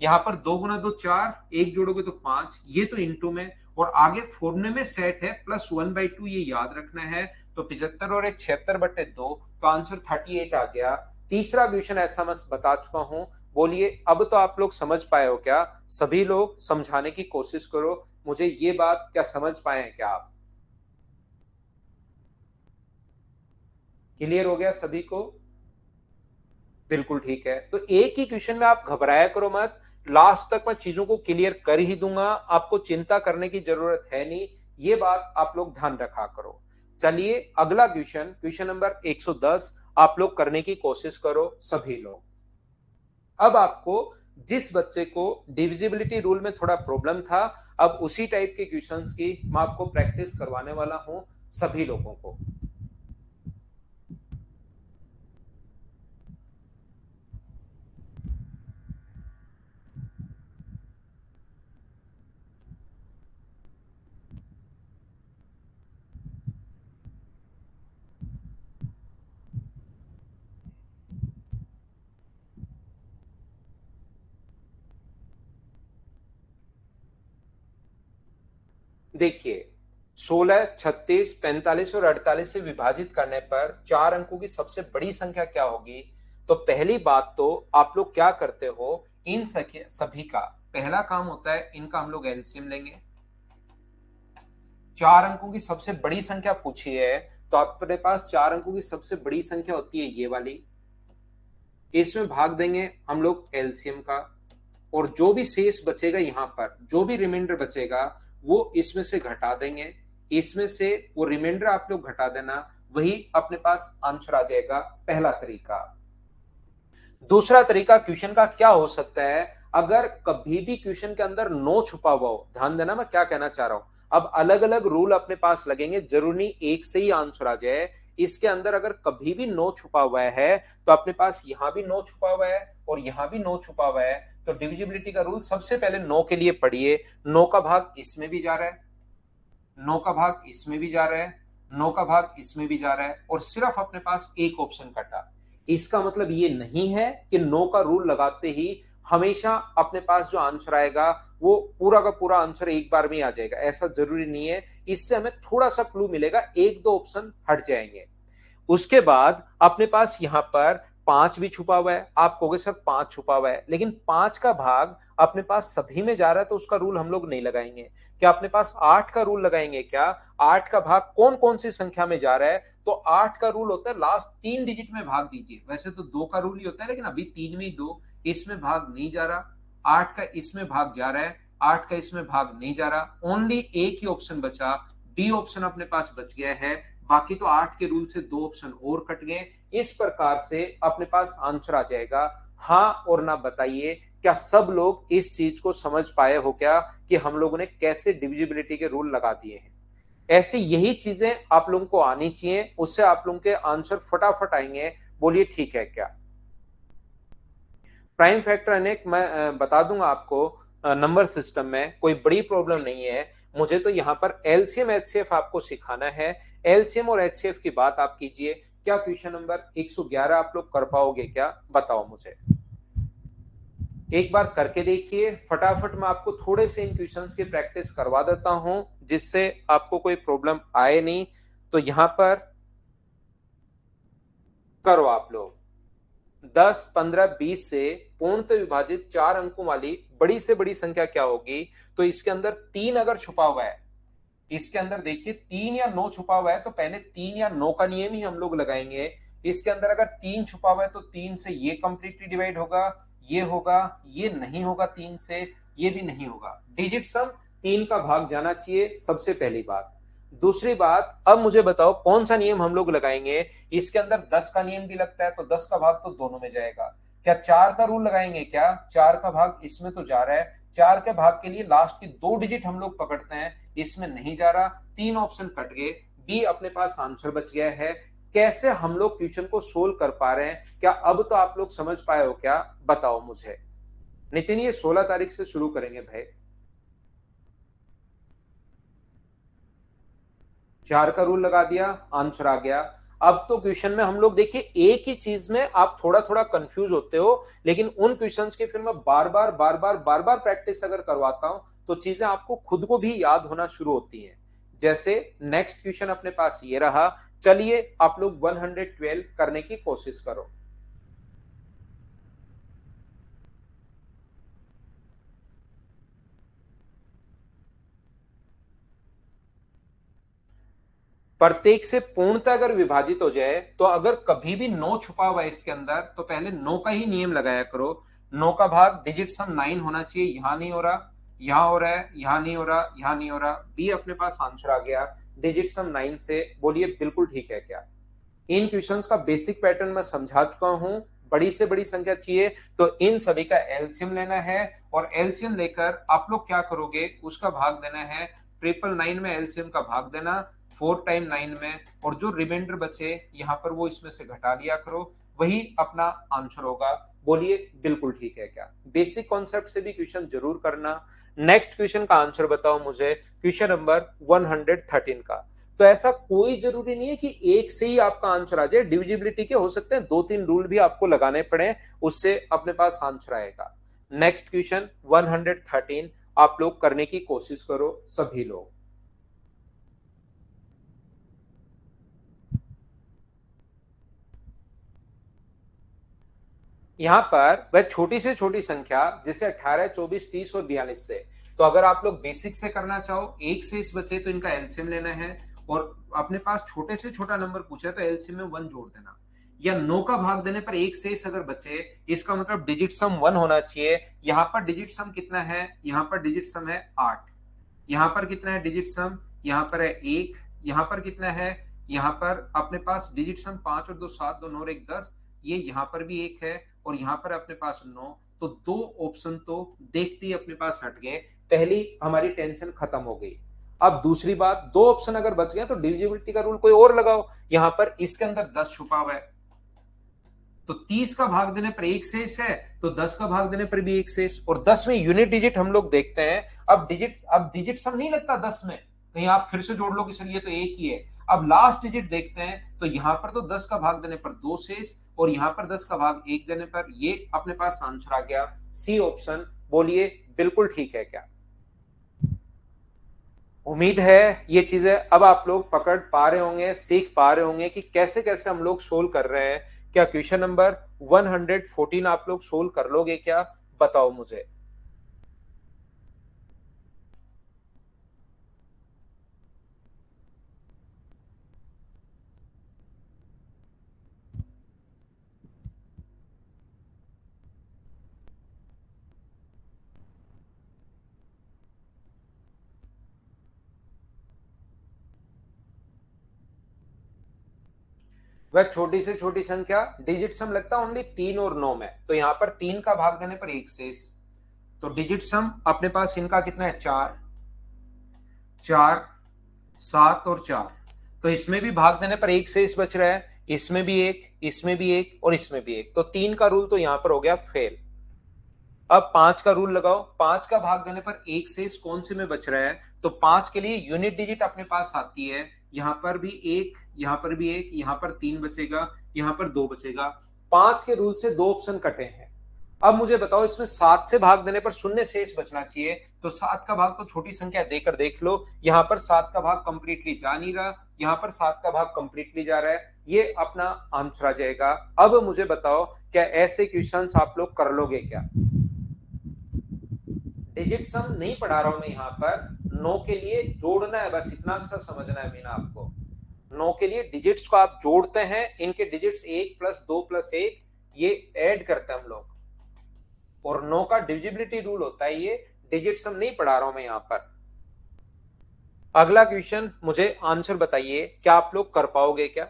यहां पर 2 गुना 2 4, एक जोड़ोगे तो 5, ये तो इंटू में, और आगे फॉर्मूले में सेट है +1/2, ये याद रखना है। तो 75 और एक 76/2, तो आंसर 38 आ गया। तीसरा क्वेश्चन ऐसा मैं बता चुका हूं। बोलिए अब तो आप लोग समझ पाए हो क्या? सभी लोग समझाने की कोशिश करो, मुझे ये बात क्या समझ पाए हैं क्या आप? क्लियर हो गया सभी को? बिल्कुल ठीक है। तो एक ही क्वेश्चन में आप घबराया करो मत, लास्ट तक मैं चीजों को क्लियर कर ही दूंगा, आपको चिंता करने की जरूरत है नहीं। ये बात आप लोग ध्यान रखा करो। चलिए अगला क्वेश्चन, क्वेश्चन नंबर 110 आप लोग करने की कोशिश करो सभी लोग। अब आपको, जिस बच्चे को डिविजिबिलिटी रूल में थोड़ा प्रॉब्लम था, अब उसी टाइप के क्वेश्चंस की मैं आपको प्रैक्टिस करवाने वाला हूं सभी लोगों को। देखिए, 16, 36, 45 और 48 से विभाजित करने पर 4 अंकों की सबसे बड़ी संख्या क्या होगी? तो पहली बात तो आप लोग क्या करते हो, इन सभी का पहला काम होता है, इनका हम लोग एलसीएम लेंगे। 4 अंकों की सबसे बड़ी संख्या पूछी है, तो आपके पास 4 अंकों की सबसे बड़ी संख्या होती है ये वाली, इसमें भाग देंगे हम लोग एलसीएम का, और जो भी शेष बचेगा यहां पर, जो भी रिमाइंडर बचेगा वो इसमें से घटा देंगे, इसमें से वो रिमाइंडर आप लोग घटा देना, वही अपने पास आंसर आ जाएगा। पहला तरीका। दूसरा तरीका क्वेश्चन का क्या हो सकता है, अगर कभी भी क्वेश्चन के अंदर नो छुपा हुआ हो, ध्यान देना मैं क्या कहना चाह रहा हूं, अब अलग अलग रूल अपने पास लगेंगे, जरूरी नहीं एक से ही आंसर आ जाए। इसके अंदर अगर कभी भी नो छुपा हुआ है, तो अपने पास यहां भी नो छुपा हुआ है और यहां भी नो छुपा हुआ है, तो डिविजिबिलिटी का रूल सबसे पहले नो के लिए पढ़िए। नो का भाग इसमें भी जा रहा है, नो का भाग इसमें भी जा रहा है, नो का भाग इसमें भी जा रहा है, और सिर्फ अपने पास एक ऑप्शन कटा। इसका मतलब ये नहीं है कि नो का रूल लगाते ही हमेशा अपने पास जो आंसर आएगा वो पूरा का पूरा आंसर एक बार में आ जाएगा, ऐसा जरूरी नहीं है। इससे हमें थोड़ा सा क्लू मिलेगा, एक दो ऑप्शन हट जाएंगे। उसके बाद अपने पास यहां पर 5 भी छुपा हुआ है, आप कहोगे सर 5 छुपा हुआ है, लेकिन 5 का भाग अपने पास सभी में जा रहा है, तो उसका रूल हम लोग नहीं लगाएंगे। क्या अपने पास 8 का रूल लगाएंगे क्या? 8 का भाग कौन कौन सी संख्या में जा रहा है? तो 8 का रूल होता है लास्ट 3 डिजिट में भाग दीजिए। वैसे तो 2 का रूल ही होता है, लेकिन अभी 3 में 2, इसमें भाग नहीं जा रहा। 8 का इसमें भाग जा रहा है, 8 का इसमें भाग नहीं जा रहा। ओनली एक ही ऑप्शन बचा, बी ऑप्शन अपने पास बच गया है। बाकी तो 8 के रूल से 2 ऑप्शन और कट गए। इस प्रकार से अपने पास आंसर आ जाएगा। हाँ और ना बताइए, क्या सब लोग इस चीज को समझ पाए हो क्या, कि हम लोगों ने कैसे डिविजिबिलिटी के रूल लगा दिए हैं? ऐसे यही चीजें आप लोगों को आनी चाहिए, उससे आप लोगों के आंसर फटाफट आएंगे। बोलिए ठीक है क्या? प्राइम फैक्टर अनेक मैं बता दूंगा आपको, नंबर सिस्टम में कोई बड़ी प्रॉब्लम नहीं है। मुझे तो यहाँ पर एलसीएम एचसीएफ आपको सिखाना है। एलसीएम और एचसीएफ की बात आप कीजिए। क्या क्वेश्चन नंबर 111 आप लोग कर पाओगे क्या? बताओ मुझे, एक बार करके देखिए फटाफट। मैं आपको थोड़े से इन क्वेश्चंस की प्रैक्टिस करवा देता हूं, जिससे आपको कोई प्रॉब्लम आए नहीं। तो यहां पर करो आप लोग। 10, 15, 20 से पूर्णतः विभाजित 4 अंकों वाली बड़ी से बड़ी संख्या क्या होगी? तो इसके अंदर 3 अगर छुपा हुआ है, इसके अंदर देखिए 3 या 9 छुपा हुआ है, तो पहले 3 या 9 का नियम ही हम लोग लगाएंगे। इसके अंदर अगर 3 छुपा हुआ है, तो 3 से ये कंप्लीटली डिवाइड होगा, ये होगा, ये नहीं होगा 3 से, ये भी नहीं होगा। डिजिट सम 3 का भाग जाना चाहिए, सबसे पहली बात। दूसरी बात, अब मुझे बताओ कौन सा नियम हम लोग लगाएंगे। इसके अंदर 10 का नियम भी लगता है, तो 10 का भाग तो दोनों में जाएगा। क्या 4 का रूल लगाएंगे? क्या 4 का भाग इसमें तो जा रहा है, 4 के भाग के लिए लास्ट की 2 डिजिट हम लोग पकड़ते हैं, इसमें नहीं जा रहा। 3 ऑप्शन कट गए, बी अपने पास आंसर बच गया है। कैसे हम लोग क्वेश्चन को सोल्व कर पा रहे हैं, क्या अब तो आप लोग समझ पाए हो क्या? बताओ मुझे। नितिन, ये 16 तारीख से शुरू करेंगे भाई। 4 का रूल लगा दिया, आंसर आ गया। अब तो क्वेश्चन में हम लोग देखिए एक ही चीज में आप थोड़ा थोड़ा कंफ्यूज होते हो, लेकिन उन क्वेश्चंस की फिर मैं बार बार प्रैक्टिस अगर करवाता हूं तो चीजें आपको खुद को भी याद होना शुरू होती हैं। जैसे नेक्स्ट क्वेश्चन अपने पास ये रहा, चलिए आप लोग 112 करने की कोशिश करो। प्रत्येक से पूर्णतः अगर विभाजित हो जाए तो अगर कभी भी 9 छुपा हुआ है इसके अंदर तो पहले 9 का ही नियम लगाया करो। 9 का भाग डिजिट सम 9 होना चाहिए, यहां नहीं हो रहा, यहां हो रहा है, यहां नहीं हो रहा, यहां नहीं हो रहा। बी अपने पास आंसर आ गया डिजिट सम 9 से। बोलिए बिल्कुल ठीक है क्या? इन क्वेश्चंस का बेसिक पैटर्न मैं समझा चुका हूं। बड़ी से बड़ी संख्या चाहिए तो इन सभी का एलसीएम लेना है, और एलसीएम लेकर आप लोग क्या करोगे, उसका भाग देना है। 999 में एलसीएम का भाग देना 4 टाइम 9 में, और जो रिमाइंडर बचे यहाँ पर वो इसमें से घटा लिया करो, वही अपना आंसर होगा। बोलिए बिल्कुल ठीक है क्या? बेसिक कॉन्सेप्ट से भी क्वेश्चन जरूर करना। नेक्स्ट क्वेश्चन का आंसर बताओ मुझे, क्वेश्चन नंबर 113 का। तो ऐसा कोई जरूरी नहीं है कि एक से ही आपका आंसर आ जाए, डिविजिबिलिटी के हो सकते हैं 2-3 रूल भी आपको लगाने पड़े, उससे अपने पास आंसर आएगा। नेक्स्ट क्वेश्चन 113 आप लोग करने की कोशिश करो सभी लोग। यहां पर वह छोटी से छोटी संख्या जैसे 18, 24, 30 और 42 से, तो अगर आप लोग बेसिक से करना चाहो, एक से इस बचे तो इनका एलसीएम लेना है, और अपने पास छोटे से छोटा नंबर पूछा तो एलसीएम में 1 जोड़ देना, या 9 का भाग देने पर एक से इस अगर बचे, इसका मतलब डिजिट सम 1 होना चाहिए। यहां पर डिजिट सम कितना है? यहां पर डिजिट सम है 8। यहां पर कितना है डिजिट सम? यहां पर है 1। यहां पर कितना है? यहां पर अपने पास डिजिट सम 5 और 2 7, 2 9 और 1 10। ये यहां पर भी 1 है, और यहां पर अपने पास 9। तो 2 ऑप्शन तो देखते ही अपने पास हट गए, पहली हमारी टेंशन खत्म हो गई। अब दूसरी बात, 2 ऑप्शन अगर बच गए तो डिविजिबिलिटी का रूल कोई और लगाओ। यहां पर इसके अंदर 10 छुपा हुआ है, तो 30 का भाग देने पर एक शेष है, तो 10 का भाग देने पर भी एक शेष, और 10 में यूनिट डिजिट हम लोग देखते हैं। अब डिजिट सम नहीं लगता 10 में, कहीं आप फिर से जोड़ लो कि सर ये तो एक ही है। अब लास्ट डिजिट देखते हैं, तो यहां पर तो 10 का भाग देने पर 2 शेष, और यहां पर 10 का भाग 1 देने पर ये अपने पास आंसर आ गया सी ऑप्शन। बोलिए बिल्कुल ठीक है क्या? उम्मीद है ये चीजें अब आप लोग पकड़ पा रहे होंगे, सीख पा रहे होंगे कि कैसे कैसे हम लोग सोल्व कर रहे हैं। क्या क्वेश्चन नंबर 114 आप लोग सोल्व कर लोगे क्या? बताओ मुझे। वह छोटी से छोटी संख्या डिजिट सम लगता है ओनली 3 और 9 में, तो यहां पर 3 का भाग देने पर एक शेष, तो डिजिट सम अपने पास इनका कितना है? 4, 4, 7 और 4। तो इसमें भी भाग देने पर एक शेष बच रहा है, इसमें भी एक, इसमें भी एक, और इसमें भी एक, तो 3 का रूल तो यहां पर हो गया फेल। अब 5 का रूल लगाओ। 5 का भाग देने पर एक शेष कौन से में बच रहा है? तो 5 के लिए यूनिट डिजिट अपने पास आती है, यहां पर भी एक, यहां पर भी एक, यहां पर 3 बचेगा, यहां पर 2 बचेगा। 5 के रूल से 2 ऑप्शन कटे हैं। अब मुझे बताओ, इसमें 7 से भाग देने पर शून्य शेष बचना चाहिए, तो 7 का भाग तो छोटी संख्या देकर देख लो। यहां पर 7 का भाग कंप्लीटली जा नहीं रहा, यहां पर 7 का भाग कंप्लीटली जा रहा है, ये अपना आंसर आ जाएगा। अब मुझे बताओ, क्या ऐसे क्वेश्चंस आप लोग कर लोगे क्या? डिजिट सम नहीं पढ़ा रहा हूं मैं यहां पर, नो के लिए जोड़ना है, बस इतना सा समझना है मीना आपको। नो के लिए डिजिट्स को आप जोड़ते हैं, इनके डिजिट्स 1 प्लस 2 प्लस 1, ये ऐड करते हैं हम लोग, और नो का डिविजिबिलिटी रूल होता है ये। डिजिट सम नहीं पढ़ा रहा हूं मैं यहां पर। अगला क्वेश्चन, मुझे आंसर बताइए, क्या आप लोग कर पाओगे क्या?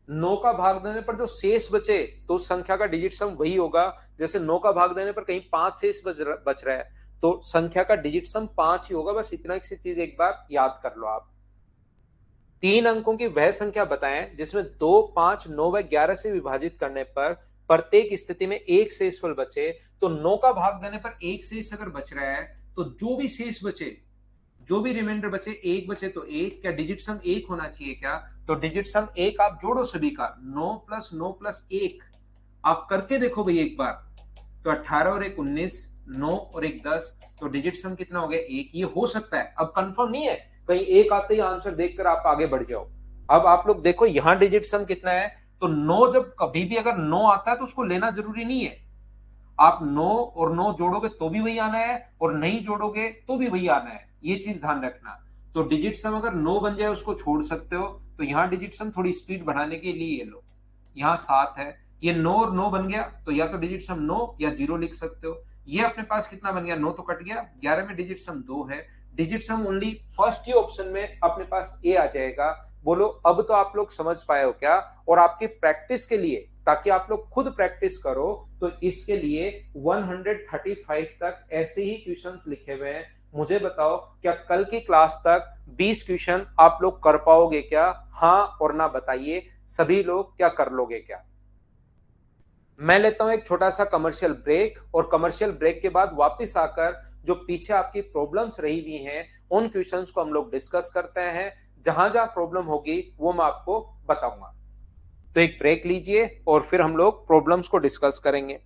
9 का भाग देने पर जो शेष बचे तो उस संख्या का डिजिट सम वही होगा। जैसे 9 का भाग देने पर कहीं 5 शेष बच रहा है तो संख्या का डिजिट सम 5 ही होगा। बस इतना सी चीज एक बार याद कर लो आप। 3 अंकों की वह संख्या बताएं जिसमें 2, 5, 9 व 11 से विभाजित करने पर प्रत्येक स्थिति में एक शेषफल बचे। तो 9 का भाग देने पर एक शेष अगर बच रहा है तो जो भी शेष बचे, जो भी रिमाइंडर बचे, एक बचे तो एक, क्या डिजिट सम एक होना चाहिए क्या? तो डिजिट सम एक आप जोड़ो सभी का, 9 प्लस 9 प्लस 1, आप करके देखो भाई एक बार। तो 18 और एक 19, 9 और एक 10, तो डिजिट सम कितना हो गया? एक। ये हो सकता है, अब कंफर्म नहीं है, कहीं एक आते ही आंसर देखकर आप आगे बढ़ जाओ। अब आप लोग देखो यहां डिजिट सम कितना है, तो 9 जब कभी भी अगर 9 आता है तो उसको लेना जरूरी नहीं है। आप 9 और 9 जोड़ोगे तो भी वही आना है, और नहीं जोड़ोगे तो भी वही आना है, ये चीज ध्यान रखना। तो डिजिट सम अगर 9 बन जाए उसको छोड़ सकते हो। तो यहां डिजिट सम थोड़ी स्पीड बढ़ाने के लिए ये लो, यहाँ 7 है, ये 9 और 9 बन गया तो या तो डिजिट सम 9 या 0 लिख सकते हो। ये अपने पास कितना बन गया? 9 तो कट गया, 11 में डिजिट सम 2 है। डिजिट सम ओनली फर्स्ट ही ऑप्शन में अपने पास ए आ जाएगा। बोलो अब तो आप लोग समझ पाए हो क्या? और आपकी प्रैक्टिस के लिए, ताकि आप लोग खुद प्रैक्टिस करो, तो इसके लिए 135 तक ऐसे ही क्वेश्चंस लिखे हुए हैं। मुझे बताओ क्या कल की क्लास तक 20 क्वेश्चन आप लोग कर पाओगे क्या? हाँ और ना बताइए, सभी लोग क्या कर लोगे क्या? मैं लेता हूं एक छोटा सा कमर्शियल ब्रेक, और कमर्शियल ब्रेक के बाद वापस आकर जो पीछे आपकी प्रॉब्लम्स रही हुई हैं उन क्वेश्चंस को हम लोग डिस्कस करते हैं। जहां जहां प्रॉब्लम होगी वो मैं आपको बताऊंगा। तो एक ब्रेक लीजिए और फिर हम लोग प्रॉब्लम्स को डिस्कस करेंगे।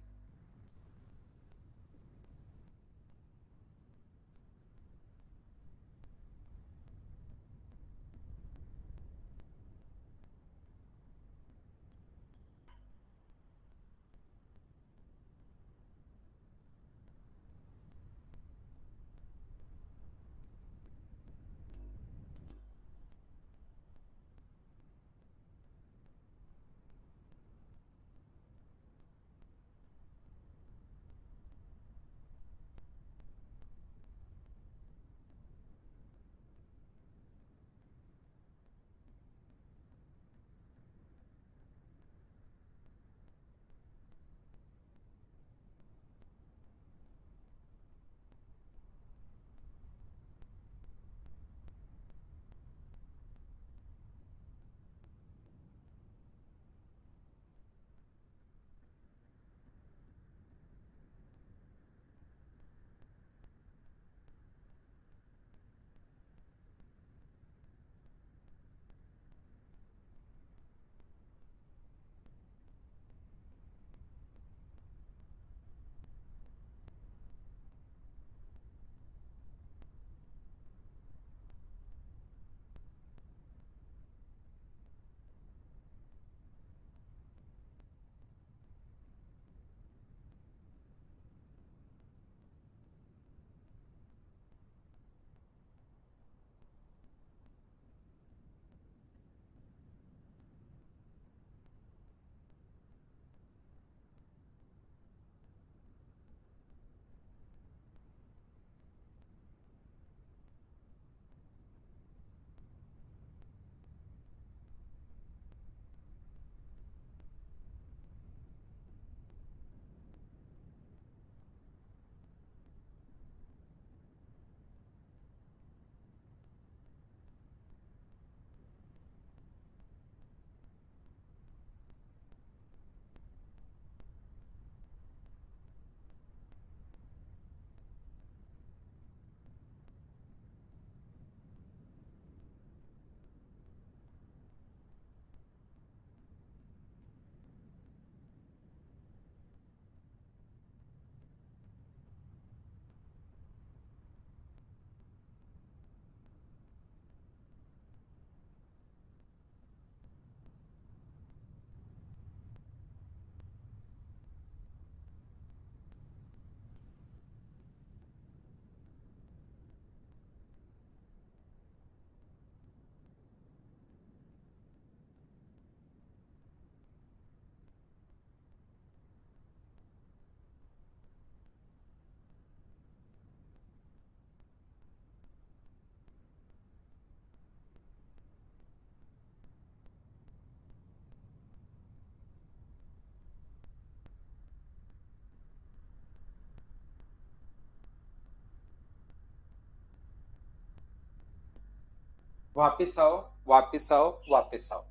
वापिस आओ, वापिस आओ, वापिस आओ।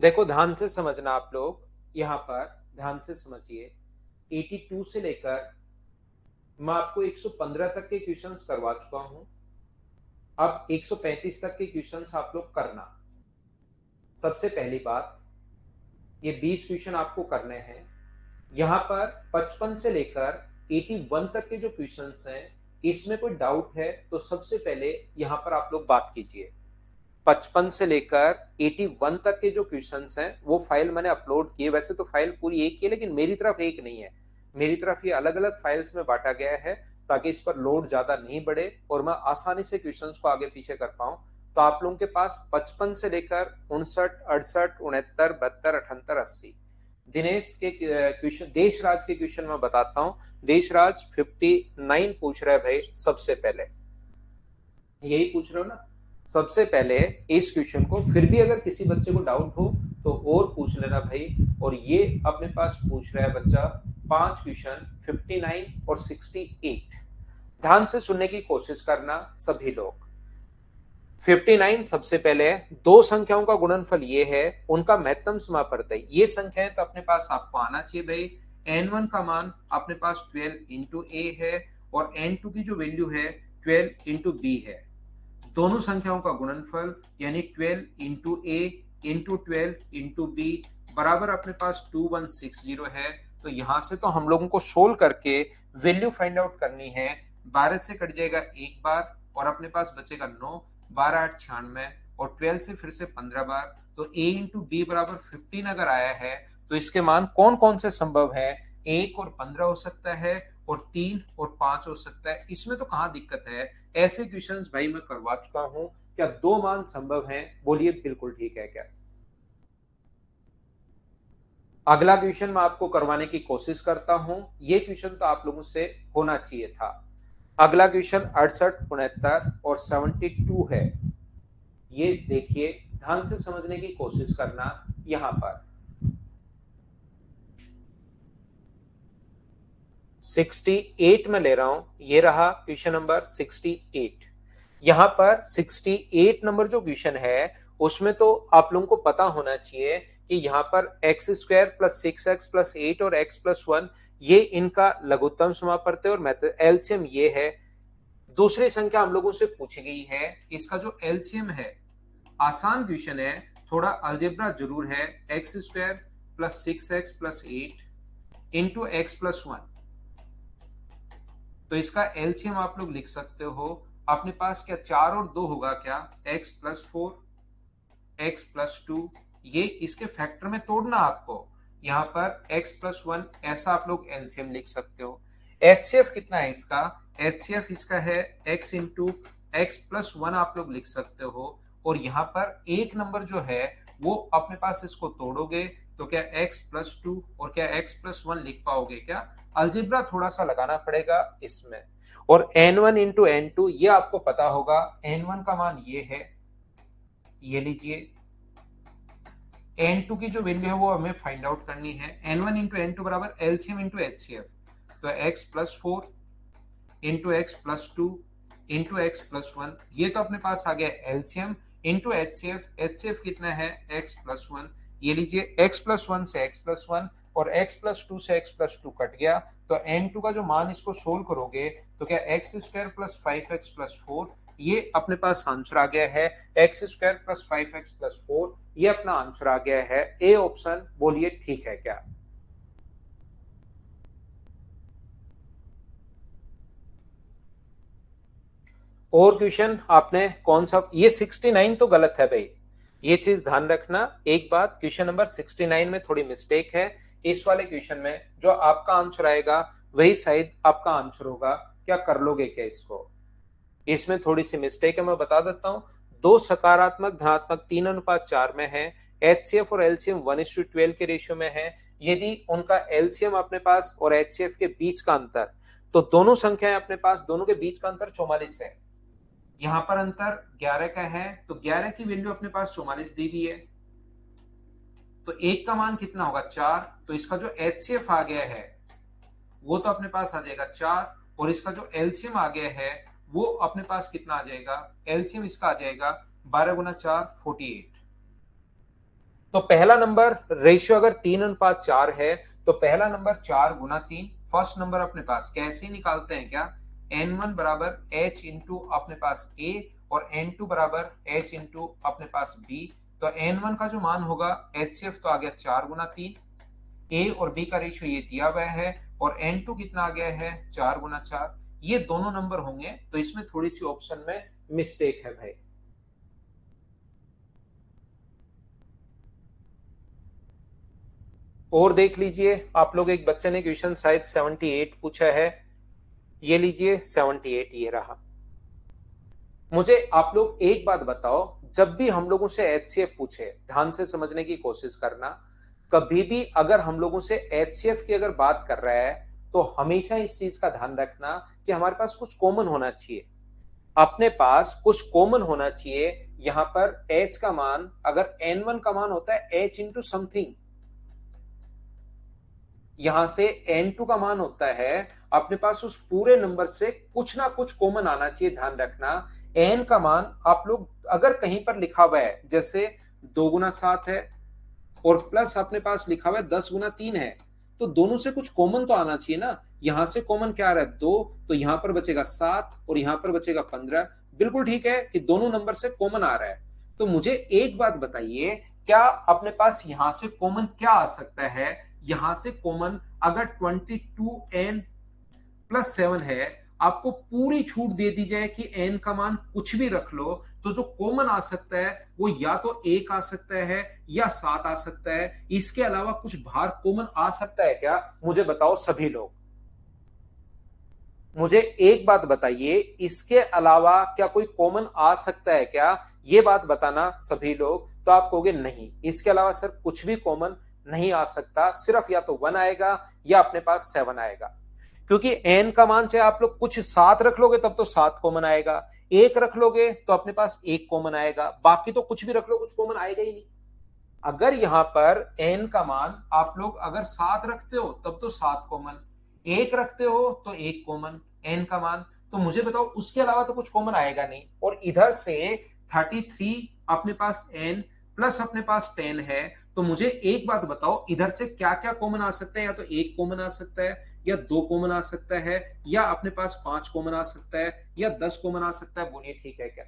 देखो ध्यान से समझना आप लोग, यहाँ पर ध्यान से समझिए। 82 से लेकर मैं आपको 115 तक के क्वेश्चंस करवा चुका हूं। अब 135 तक के क्वेश्चंस आप लोग करना। सबसे पहली बात, ये 20 क्वेश्चन आपको करने हैं। यहाँ पर 55 से लेकर 81 तक के जो क्वेश्चंस हैं, इसमें कोई डाउट है तो सबसे पहले यहाँ पर आप लोग बात कीजिए। 55 से लेकर 81 तक के जो क्वेश्चंस हैं वो फाइल मैंने अपलोड किए। वैसे तो फाइल पूरी एक ही है, लेकिन मेरी तरफ एक नहीं है, मेरी तरफ ये अलग अलग फाइल्स में बांटा गया है ताकि इस पर लोड ज्यादा नहीं बढ़े और मैं आसानी से क्वेश्चंस को आगे पीछे कर पाऊं। तो आप लोगों के पास 55 से लेकर 59, 68, 69, 72, 78, 80 दिनेश के क्वेश्चन, देशराज के क्वेश्चन में बताता हूं। देशराज 59 पूछ रहा है भाई। सबसे पहले यही पूछ रहे हो ना, सबसे पहले इस क्वेश्चन को, फिर भी अगर किसी बच्चे को डाउट हो तो और पूछ लेना भाई। और ये अपने पास पूछ रहा है बच्चा 5 क्वेश्चन 59 और 68। ध्यान से सुनने की कोशिश करना सभी लोग। 59 सबसे पहले दो संख्याओं का गुणनफल ये है, उनका महत्तम समापवर्तय। ये संख्याएं तो अपने पास आपको आना चाहिए भाई। n1 का मान अपने पास 12 इंटू ए है और n2 की जो वैल्यू है 12 इंटू बी है। दोनों संख्याओं का गुणनफल यानी 12 इंटू ए इंटू 12 इंटू बी बराबर अपने पास 2160 है। तो यहां से तो हम लोगों को सोल्व करके वैल्यू फाइंड आउट करनी है। 12 से कट जाएगा एक बार और अपने पास बचेगा 9, 12 8 96 और 12 से फिर से 15 बार। तो a इंटू बी बराबर 15 अगर आया है तो इसके मान कौन कौन से संभव है? 1 और 15 हो सकता है और 3 और 5 हो सकता है। इसमें तो कहां दिक्कत है? ऐसे क्वेश्चंस भाई मैं करवा चुका हूं। क्या दो मान संभव हैं? बोलिए बिल्कुल ठीक है क्या? अगला क्वेश्चन मैं आपको करवाने की कोशिश करता हूं। ये क्वेश्चन तो आप लोगों से होना चाहिए था। अगला क्वेश्चन 68, 69 और 72 है। ये देखिए, ध्यान से समझने की कोशिश करना। यहां पर 68 में ले रहा हूं। ये रहा क्वेश्चन नंबर 68। यहां पर 68 नंबर जो क्वेश्चन है उसमें तो आप लोगों को पता होना चाहिए कि यहां पर x square plus 6x plus 8 और x प्लस 1 ये इनका लघुत्तम समापवर्तय और मेथड एलसीएम ये है। दूसरी संख्या हम लोगों से पूछी गई है, इसका जो एलसीएम है, आसान क्वेश्चन है, थोड़ा अलजेब्रा जरूर है। X square plus 6x plus 8 into x plus 1। तो इसका एलसीएम आप लोग लिख सकते हो अपने पास। क्या 4 और 2 होगा क्या? x plus 4, x plus 2। ये इसके फैक्टर में तोड़ना आपको। यहां पर x प्लस 1 ऐसा आप लोग एलसीएम लिख सकते हो। एचसीएफ कितना है इसका? एचसीएफ इसका है x इंटू एक्स प्लस 1 आप लोग लिख सकते हो। और यहाँ पर एक नंबर जो है वो अपने पास इसको तोड़ोगे तो क्या x प्लस 2 और क्या x प्लस 1 लिख पाओगे क्या? अलजेब्रा थोड़ा सा लगाना पड़ेगा इसमें। और n1 इंटू n2 ये आपको पता होगा। n1 का मान ये है, ये लीजिए। n2 की जो वैल्यू है वो हमें फाइंड आउट करनी है। n1 इंटू n2 बराबर एलसीएम इंटू एचसीएफ। तो x plus 4 into x plus 2 into x plus 1, ये तो अपने पास आ गया एलसीएम इंटू एचसीएफ। एचसीएफ कितना है? x plus 1। ये लीजिए, x प्लस 1 से x प्लस 1 और x प्लस 2 से x प्लस 2 कट गया। तो n2 का जो मान इसको सोल्व करोगे तो क्या x square plus 5x plus 4, ये अपने पास आंसर आ गया है। X square plus 5x plus 4 ये अपना आंसर आ गया है। ए ऑप्शन बोलिए ठीक है क्या? और क्वेश्चन आपने कौन सा? ये 69 तो गलत है भाई, ये चीज ध्यान रखना। एक बात, क्वेश्चन नंबर 69 में थोड़ी मिस्टेक है। इस वाले क्वेश्चन में जो आपका आंसर आएगा वही शायद आपका आंसर होगा। क्या कर लोगे क्या इसको? इसमें थोड़ी सी मिस्टेक है, मैं बता देता हूं। दो सकारात्मक धनात्मक 3:4 में है। एचसीएफ और एलसीएम 1:12 के रेशियो में है। यदि उनका एलसीएम अपने पास और एचसीएफ के बीच का अंतर, तो दोनों संख्याएं अपने पास, दोनों के बीच का अंतर 44 है। यहां पर अंतर 11 का है, तो 11 की वैल्यू अपने पास 44 दी हुई है। तो एक का मान कितना होगा? 4। तो इसका जो एचसीएफ आ गया है वो तो अपने पास आ जाएगा 4 और इसका जो एलसीएम आ गया है वो अपने पास कितना आ जाएगा? एलसीएम इसका आ जाएगा 12 गुना 4 48। तो पहला नंबर रेशियो अगर 3:4 है तो पहला नंबर 4 गुना 3, फर्स्ट नंबर अपने पास कैसे निकालते हैं क्या, n1 बराबर h इंटू अपने पास a और n2 बराबर h इंटू अपने पास b। तो n1 का जो मान होगा HCF तो आ गया 4 गुना 3, a और b का रेशियो ये दिया हुआ है, और n2 कितना आ गया है 4 गुना 4। ये दोनों नंबर होंगे, तो इसमें थोड़ी सी ऑप्शन में मिस्टेक है भाई। और देख लीजिए आप लोग, एक बच्चे ने क्वेश्चन शायद 78 पूछा है, ये लीजिए 78 ये रहा। मुझे आप लोग एक बात बताओ, जब भी हम लोगों से HCF पूछे, ध्यान से समझने की कोशिश करना, कभी भी अगर हम लोगों से HCF की अगर बात कर रहा है तो हमेशा इस चीज का ध्यान रखना कि हमारे पास कुछ कॉमन होना चाहिए, अपने पास कुछ कॉमन होना चाहिए। यहां पर h का मान अगर n1 का मान होता है h इंटू समथिंग, यहां से n2 का मान होता है अपने पास उस पूरे नंबर से कुछ ना कुछ कॉमन आना चाहिए, ध्यान रखना। n का मान आप लोग अगर कहीं पर लिखा हुआ है जैसे 2 गुना 7 है और प्लस अपने पास लिखा हुआ है 10 गुना 3 है, तो दोनों से कुछ कॉमन तो आना चाहिए ना। यहां से कॉमन क्या आ रहा है 2, तो यहां पर बचेगा 7 और यहां पर बचेगा 15। बिल्कुल ठीक है कि दोनों नंबर से कॉमन आ रहा है। तो मुझे एक बात बताइए, क्या अपने पास यहां से कॉमन क्या आ सकता है, यहां से कॉमन अगर 22n प्लस 7 है, आपको पूरी छूट दे दी जाए कि n का मान कुछ भी रख लो, तो जो कॉमन आ सकता है वो या तो 1 आ सकता है या 7 आ सकता है। इसके अलावा कुछ बाहर कॉमन आ सकता है क्या, मुझे बताओ सभी लोग। मुझे एक बात बताइए, इसके अलावा क्या कोई कॉमन आ सकता है क्या, ये बात बताना सभी लोग। तो आप कहोगे नहीं, इसके अलावा सर कुछ भी कॉमन नहीं आ सकता, सिर्फ या तो 1 आएगा या अपने पास 7 आएगा। क्योंकि n का मान चाहे आप लोग कुछ 7 रख लोगे तब तो 7 कॉमन आएगा, 1 रख लोगे तो अपने पास 1 कॉमन आएगा, बाकी तो कुछ भी रख लो कुछ कॉमन आएगा ही नहीं। अगर यहां पर n का मान आप लोग अगर 7 रखते हो तब तो 7 कॉमन, 1 रखते हो तो 1 कॉमन n का मान। तो मुझे बताओ उसके अलावा तो कुछ कॉमन आएगा नहीं। और इधर से 33 अपने पास n प्लस अपने पास 10 है, तो मुझे एक बात बताओ इधर से क्या क्या कॉमन आ सकता है, या तो 1 कॉमन आ सकता है या 2 कॉमन आ सकता है या अपने पास 5 कॉमन आ सकता है या 10 कॉमन आ सकता है, बोलिए ठीक है क्या।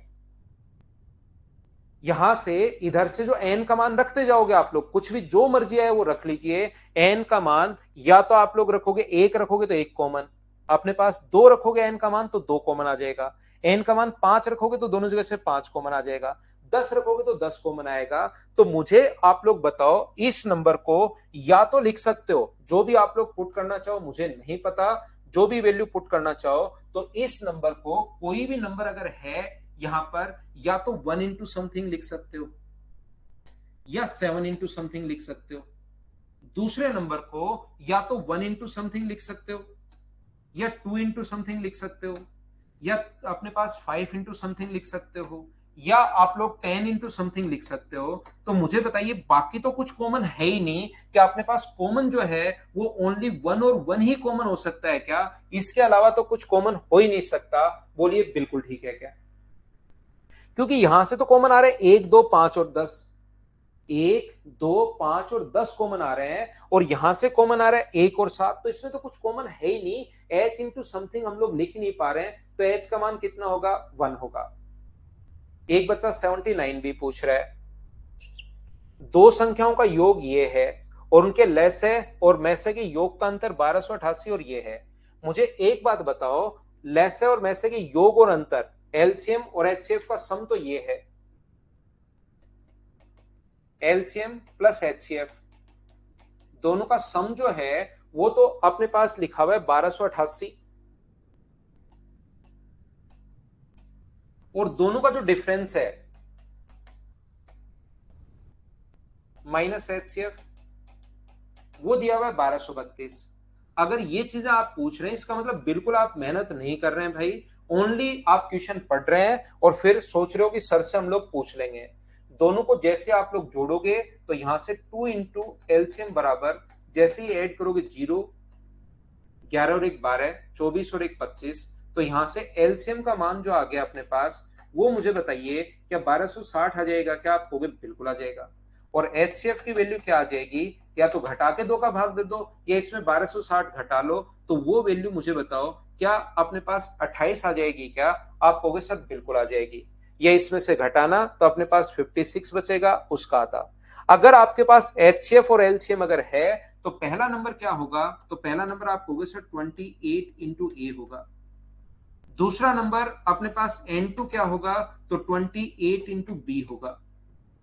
यहां से इधर से जो n का मान रखते जाओगे आप लोग, कुछ भी जो मर्जी है वो रख लीजिए। n का मान या तो आप लोग रखोगे 1 रखोगे तो 1 कॉमन, अपने पास 2 रखोगे n का मान तो 2 कॉमन आ जाएगा, n का मान 5 रखोगे तो दोनों जगह से 5 कॉमन आ जाएगा, 10 रखोगे तो 10 कॉमन आएगा। तो मुझे आप लोग बताओ इस नंबर को या तो लिख सकते हो, जो भी आप लोग पुट करना चाहो मुझे नहीं पता, जो भी वैल्यू पुट करना चाहो, तो इस नंबर को कोई भी नंबर अगर है यहां पर, या तो 1 इंटू समथिंग लिख सकते हो या 7 इंटू समथिंग लिख सकते हो। दूसरे नंबर को या तो 1 इंटू समथिंग लिख सकते हो या 2 इंटू समथिंग लिख सकते हो या अपने पास 5 इंटू समथिंग लिख सकते हो या आप लोग 10 इंटू समथिंग लिख सकते हो। तो मुझे बताइए बाकी तो कुछ कॉमन है ही नहीं, क्या अपने पास कॉमन जो है वो ओनली 1 और 1 ही कॉमन हो सकता है क्या, इसके अलावा तो कुछ कॉमन हो ही नहीं सकता, बोलिए बिल्कुल ठीक है क्या। क्योंकि यहां से तो कॉमन आ रहे हैं 1 2 5 और 10, 1 2 5 और 10 कॉमन आ रहे हैं, और यहां से कॉमन आ रहा है 1 और 7, तो इसमें तो कुछ कॉमन है ही नहीं। h इंटू समथिंग हम लोग लिख ही नहीं पा रहे हैं, तो h का मान कितना होगा 1 होगा। एक बच्चा 79 भी पूछ रहा है, दो संख्याओं का योग ये है और उनके लस है और मैसे के योग का अंतर 1288 और ये है। मुझे एक बात बताओ, लस और मैसे के योग और अंतर, एलसीएम और एचसीएफ का सम तो ये है, एलसीएम प्लस एचसीएफ दोनों का सम जो है वो तो अपने पास लिखा हुआ है 1288, और दोनों का जो डिफरेंस है माइनस एचसीएफ वो दिया हुआ है 1232। अगर ये चीजें आप पूछ रहे हैं इसका मतलब बिल्कुल आप मेहनत नहीं कर रहे हैं भाई, ओनली आप क्वेश्चन पढ़ रहे हैं और फिर सोच रहे हो कि सर से हम लोग पूछ लेंगे। दोनों को जैसे आप लोग जोड़ोगे तो यहां से 2 इंटू एलसीएम बराबर, जैसे ही ऐड करोगे 0, 11 और 1 12, 24 और 1 25, तो यहां से एलसीएम का मान जो आ गया अपने पास वो मुझे बताइए, क्या 1260 आ जाएगा? क्या आप कहोगे बिल्कुल आ जाएगा। और एचसीएफ की वैल्यू क्या आ जाएगी? या तो घटा के 2 का भाग दे दो या इसमें 1260 घटा लो, तो वो वैल्यू मुझे बताओ क्या अपने पास 28 आ जाएगी क्या? आप कहोगे सर बिल्कुल आ जाएगी। या इसमें से घटाना तो अपने पास 56 बचेगा, उसका आधा। अगर आपके पास एचसीएफ और एलसीएम अगर है तो पहला नंबर क्या होगा? तो पहला नंबर आप कहोगे सर 28 इंटू ए होगा। दूसरा नंबर अपने पास N2 क्या होगा? तो 28 इंटू बी होगा।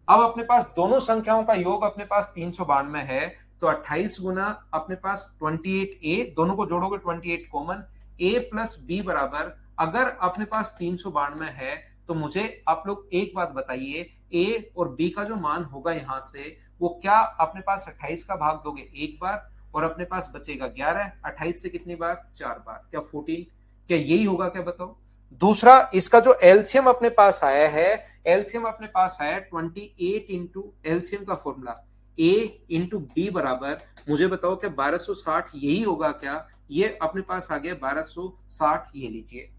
अब अपने पास दोनों संख्याओं का योग अपने पास 392 है, तो 28 गुना अपने पास 28a, दोनों को जोड़ोगे 28 कॉमन, a प्लस बी बराबर, अगर अपने पास 392 है तो मुझे आप लोग एक बात बताइए, a और b का जो मान होगा यहां से वो क्या अपने पास 28 का भाग दोगे एक बार और अपने पास बचेगा 11, 28 से कितनी बार? 4 बार, क्या 14? क्या यही होगा क्या बताओ? दूसरा, इसका जो एलसीएम अपने पास आया है, एलसीएम अपने पास आया 28 इंटू एलसीएम का फॉर्मूला ए इंटू बी बराबर, मुझे बताओ क्या 1260 यही होगा क्या? ये अपने पास आ गया 1260, ये लीजिए।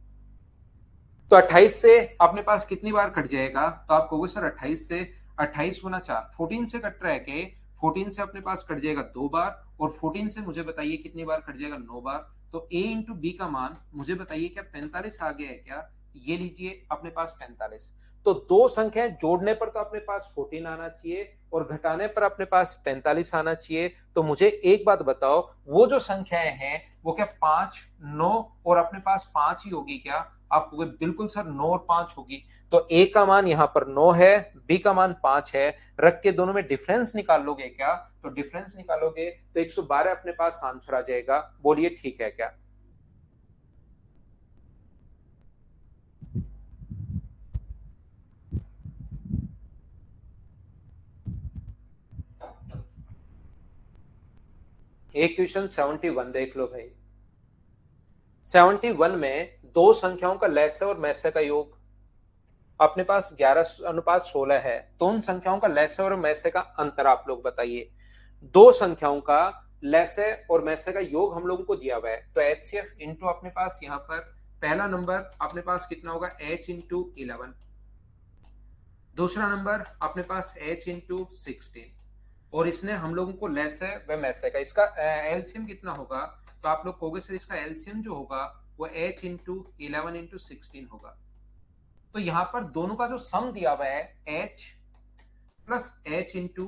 तो 28 से अपने पास कितनी बार कट जाएगा? तो आप कहोगे सर 28 से 28 गुना 4, 14 से कट रहा है के? 14 से अपने पास कट जाएगा 2 बार और 14 से मुझे बताइए कितनी बार कट जाएगा? 9 बार। तो a इंटू बी का मान मुझे बताइए क्या 45 आ गया है क्या? ये लीजिए अपने पास 45। तो दो संख्याएं जोड़ने पर तो अपने पास 14 आना चाहिए और घटाने पर अपने पास 45 आना चाहिए। तो मुझे एक बात बताओ, वो जो संख्याएं हैं वो क्या 5, 9 और अपने पास 5 ही होगी क्या? आप कहोगे बिल्कुल सर 9 और 5 होगी। तो ए का मान यहां पर 9 है, बी का मान 5 है, रख के दोनों में डिफरेंस निकाल लोगे क्या? तो डिफरेंस निकालोगे तो 112 अपने पास आंसर आ जाएगा। बोलिए ठीक है क्या? एक क्वेश्चन 71 देख लो भाई। 71 में दो संख्याओं का लैसे और मैसे का योग अपने पास 11:16 है, तो उन संख्याओं का लैसे और मैसे का अंतर आप लोग बताइए। दो संख्याओं का लैसे और मैसे का योग हम लोगों को दिया हुआ है, तो एचसीएफ इंटू अपने पास यहाँ पर पहला नंबर अपने पास कितना होगा? h into 11। दूसरा नंबर अपने पास h इंटू 16 और इसने हम लोगों को लेस है व मैस है का, इसका एलसीएम कितना होगा? तो आप लोग कहोगे सर इसका एलसीएम जो होगा वो h इंटू 11 इंटू 16 होगा। तो यहां पर दोनों का जो सम दिया हुआ है h plus h into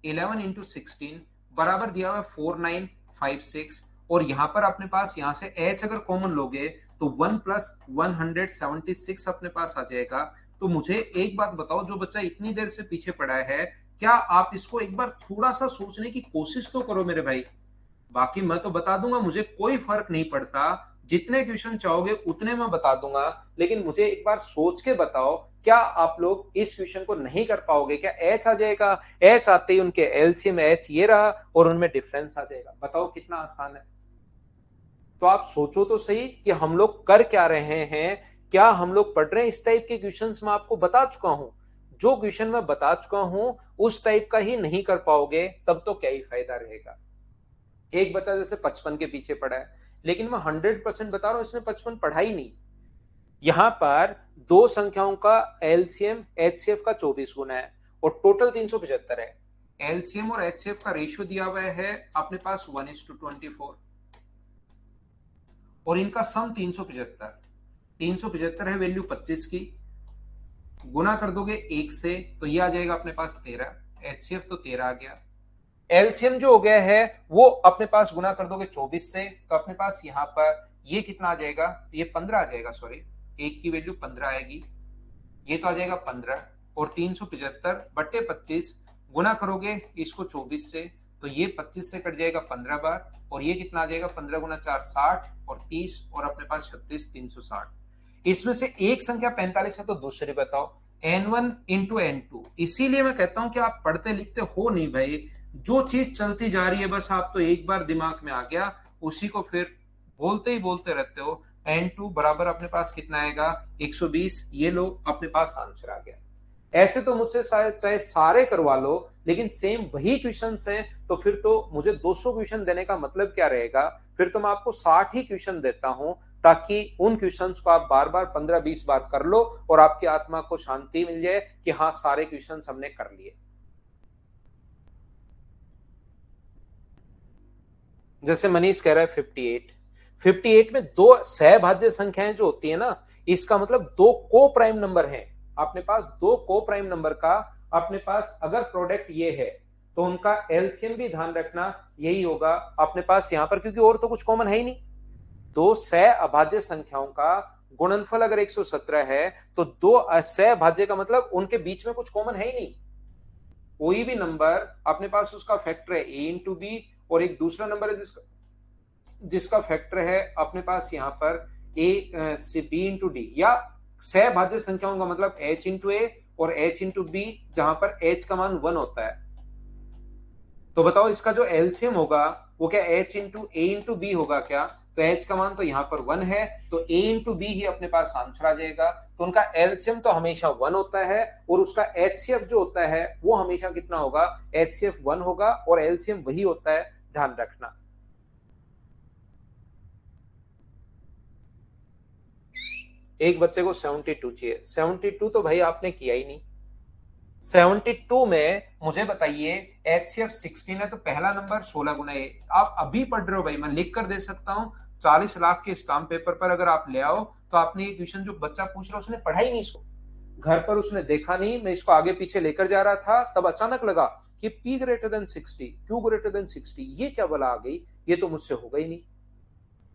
11 into 16 बराबर दिया हुआ है 4956 और यहां पर अपने पास यहां से h अगर कॉमन लोगे तो 1 प्लस 176 अपने पास आ जाएगा। तो मुझे एक बात बताओ, जो बच्चा इतनी देर से पीछे पड़ा है, क्या आप इसको एक बार थोड़ा सा सोचने की कोशिश तो करो मेरे भाई। बाकी मैं तो बता दूंगा, मुझे कोई फर्क नहीं पड़ता, जितने क्वेश्चन चाहोगे उतने मैं बता दूंगा, लेकिन मुझे एक बार सोच के बताओ, क्या आप लोग इस क्वेश्चन को नहीं कर पाओगे क्या? एच आ जाएगा, एच आते ही उनके एलसीएम एच ये रहा और उनमें डिफरेंस आ जाएगा। बताओ कितना आसान है। तो आप सोचो तो सही कि हम लोग कर क्या रहे हैं, क्या हम लोग पढ़ रहे हैं इस टाइप के क्वेश्चंस मैं आपको बता चुका हूं। जो क्वेश्चन मैं बता चुका हूं उस टाइप का ही नहीं कर पाओगे तब तो क्या ही फायदा रहेगा। एक बच्चा जैसे 55 के पीछे पड़ा है, लेकिन मैं 100% बता रहा हूं इसने 55 पढ़ा ही नहीं। यहां पर दो संख्याओं का एलसीएम एचसीएफ का 24 गुना है और टोटल 375 है। एलसीएम और एचसीएफ का रेशियो दिया हुआ है अपने पास 1:24 और इनका सम 375। 375 है वैल्यू 25 की, गुना कर दोगे एक से तो ये आ जाएगा अपने पास 13, एचसीएफ तो 13 आ गया। एलसीएम जो हो गया है वो अपने पास गुना कर दोगे 24 से तो अपने पास यहां पर ये कितना आ जाएगा? ये 15 आ जाएगा, सॉरी, एक की वैल्यू 15 आएगी, ये तो आ जाएगा 15 और 375/25 गुना करोगे इसको 24 से तो ये 25 से कट जाएगा 15 बार और ये कितना आ जाएगा? 15 गुना 4 60 और 30 और अपने पास 36, 360। इसमें से एक संख्या 45 है तो दूसरी बताओ। n1 into n2। इसीलिए मैं कहता हूं कि आप पढ़ते लिखते हो नहीं भाई, जो चीज चलती जा रही है बस आप तो एक बार दिमाग में आ गया उसी को फिर बोलते ही बोलते रहते हो। n2 बराबर अपने पास कितना आएगा? 120। ये लो अपने पास आंसर आ गया। ऐसे तो मुझसे चाहे सारे करवा लो, लेकिन सेम वही क्वेश्चंस हैं, तो फिर तो मुझे 200 क्वेश्चन देने का मतलब क्या रहेगा? फिर तो मैं आपको 60 ही क्वेश्चन देता हूं, ताकि उन क्वेश्चंस को आप बार बार 15-20 बार कर लो और आपकी आत्मा को शांति मिल जाए कि हाँ, सारे क्वेश्चंस हमने कर लिए। जैसे मनीष कह रहा है 58, 58 में दो सहभाज्य संख्याएं जो होती है ना, इसका मतलब दो को प्राइम नंबर है। अपने पास दो को प्राइम नंबर का अपने पास अगर प्रोडक्ट ये है, तो उनका एलसीएम भी ध्यान रखना यही होगा अपने पास यहां पर, क्योंकि और तो कुछ कॉमन है ही नहीं। दो सह अभाज्य संख्याओं का गुणनफल अगर 117 है, तो दो असहभाज्य का मतलब उनके बीच में कुछ कॉमन है ही नहीं। कोई भी नंबर अपने पास उसका फैक्टर है ए इंटू बी, और एक दूसरा नंबर है जिसका फैक्टर है अपने पास यहाँ पर ए से बी इंटू डी, या सहभाज्य संख्याओं का मतलब एच इंटू ए और एच इंटू बी, जहां पर एच का मान 1 होता है। तो बताओ इसका जो एलसीएम होगा वो क्या एच इंटू ए इंटू बी होगा क्या? तो एच का मान तो यहाँ पर 1 है, तो ए इंटू बी ही अपने पास आंसर आ जाएगा। तो उनका एलसीएम तो हमेशा 1 होता है, और उसका एचसीएफ जो होता है वो हमेशा कितना होगा? एचसीएफ 1 होगा, और एलसीएम वही होता है, ध्यान रखना। एक बच्चे को 72 चाहिए। 72 तो भाई आपने किया ही नहीं। 72 में मुझे बताइए, एचसीएफ 16 है, तो पहला नंबर 16 गुना ए। आप अभी पढ़ रहे हो भाई, मैं लिख कर दे सकता हूँ 40 लाख के स्टाम्प पेपर पर, अगर आप ले आओ तो आपने ये क्वेश्चन जो बच्चा पूछ रहा है उसने पढ़ा ही नहीं इसको, घर पर उसने देखा नहीं, मैं इसको आगे पीछे लेकर जा रहा था, तब अचानक लगा कि P greater than 60, Q greater than 60, ये क्या बला आ गई, ये तो मुझसे होगा ही नहीं।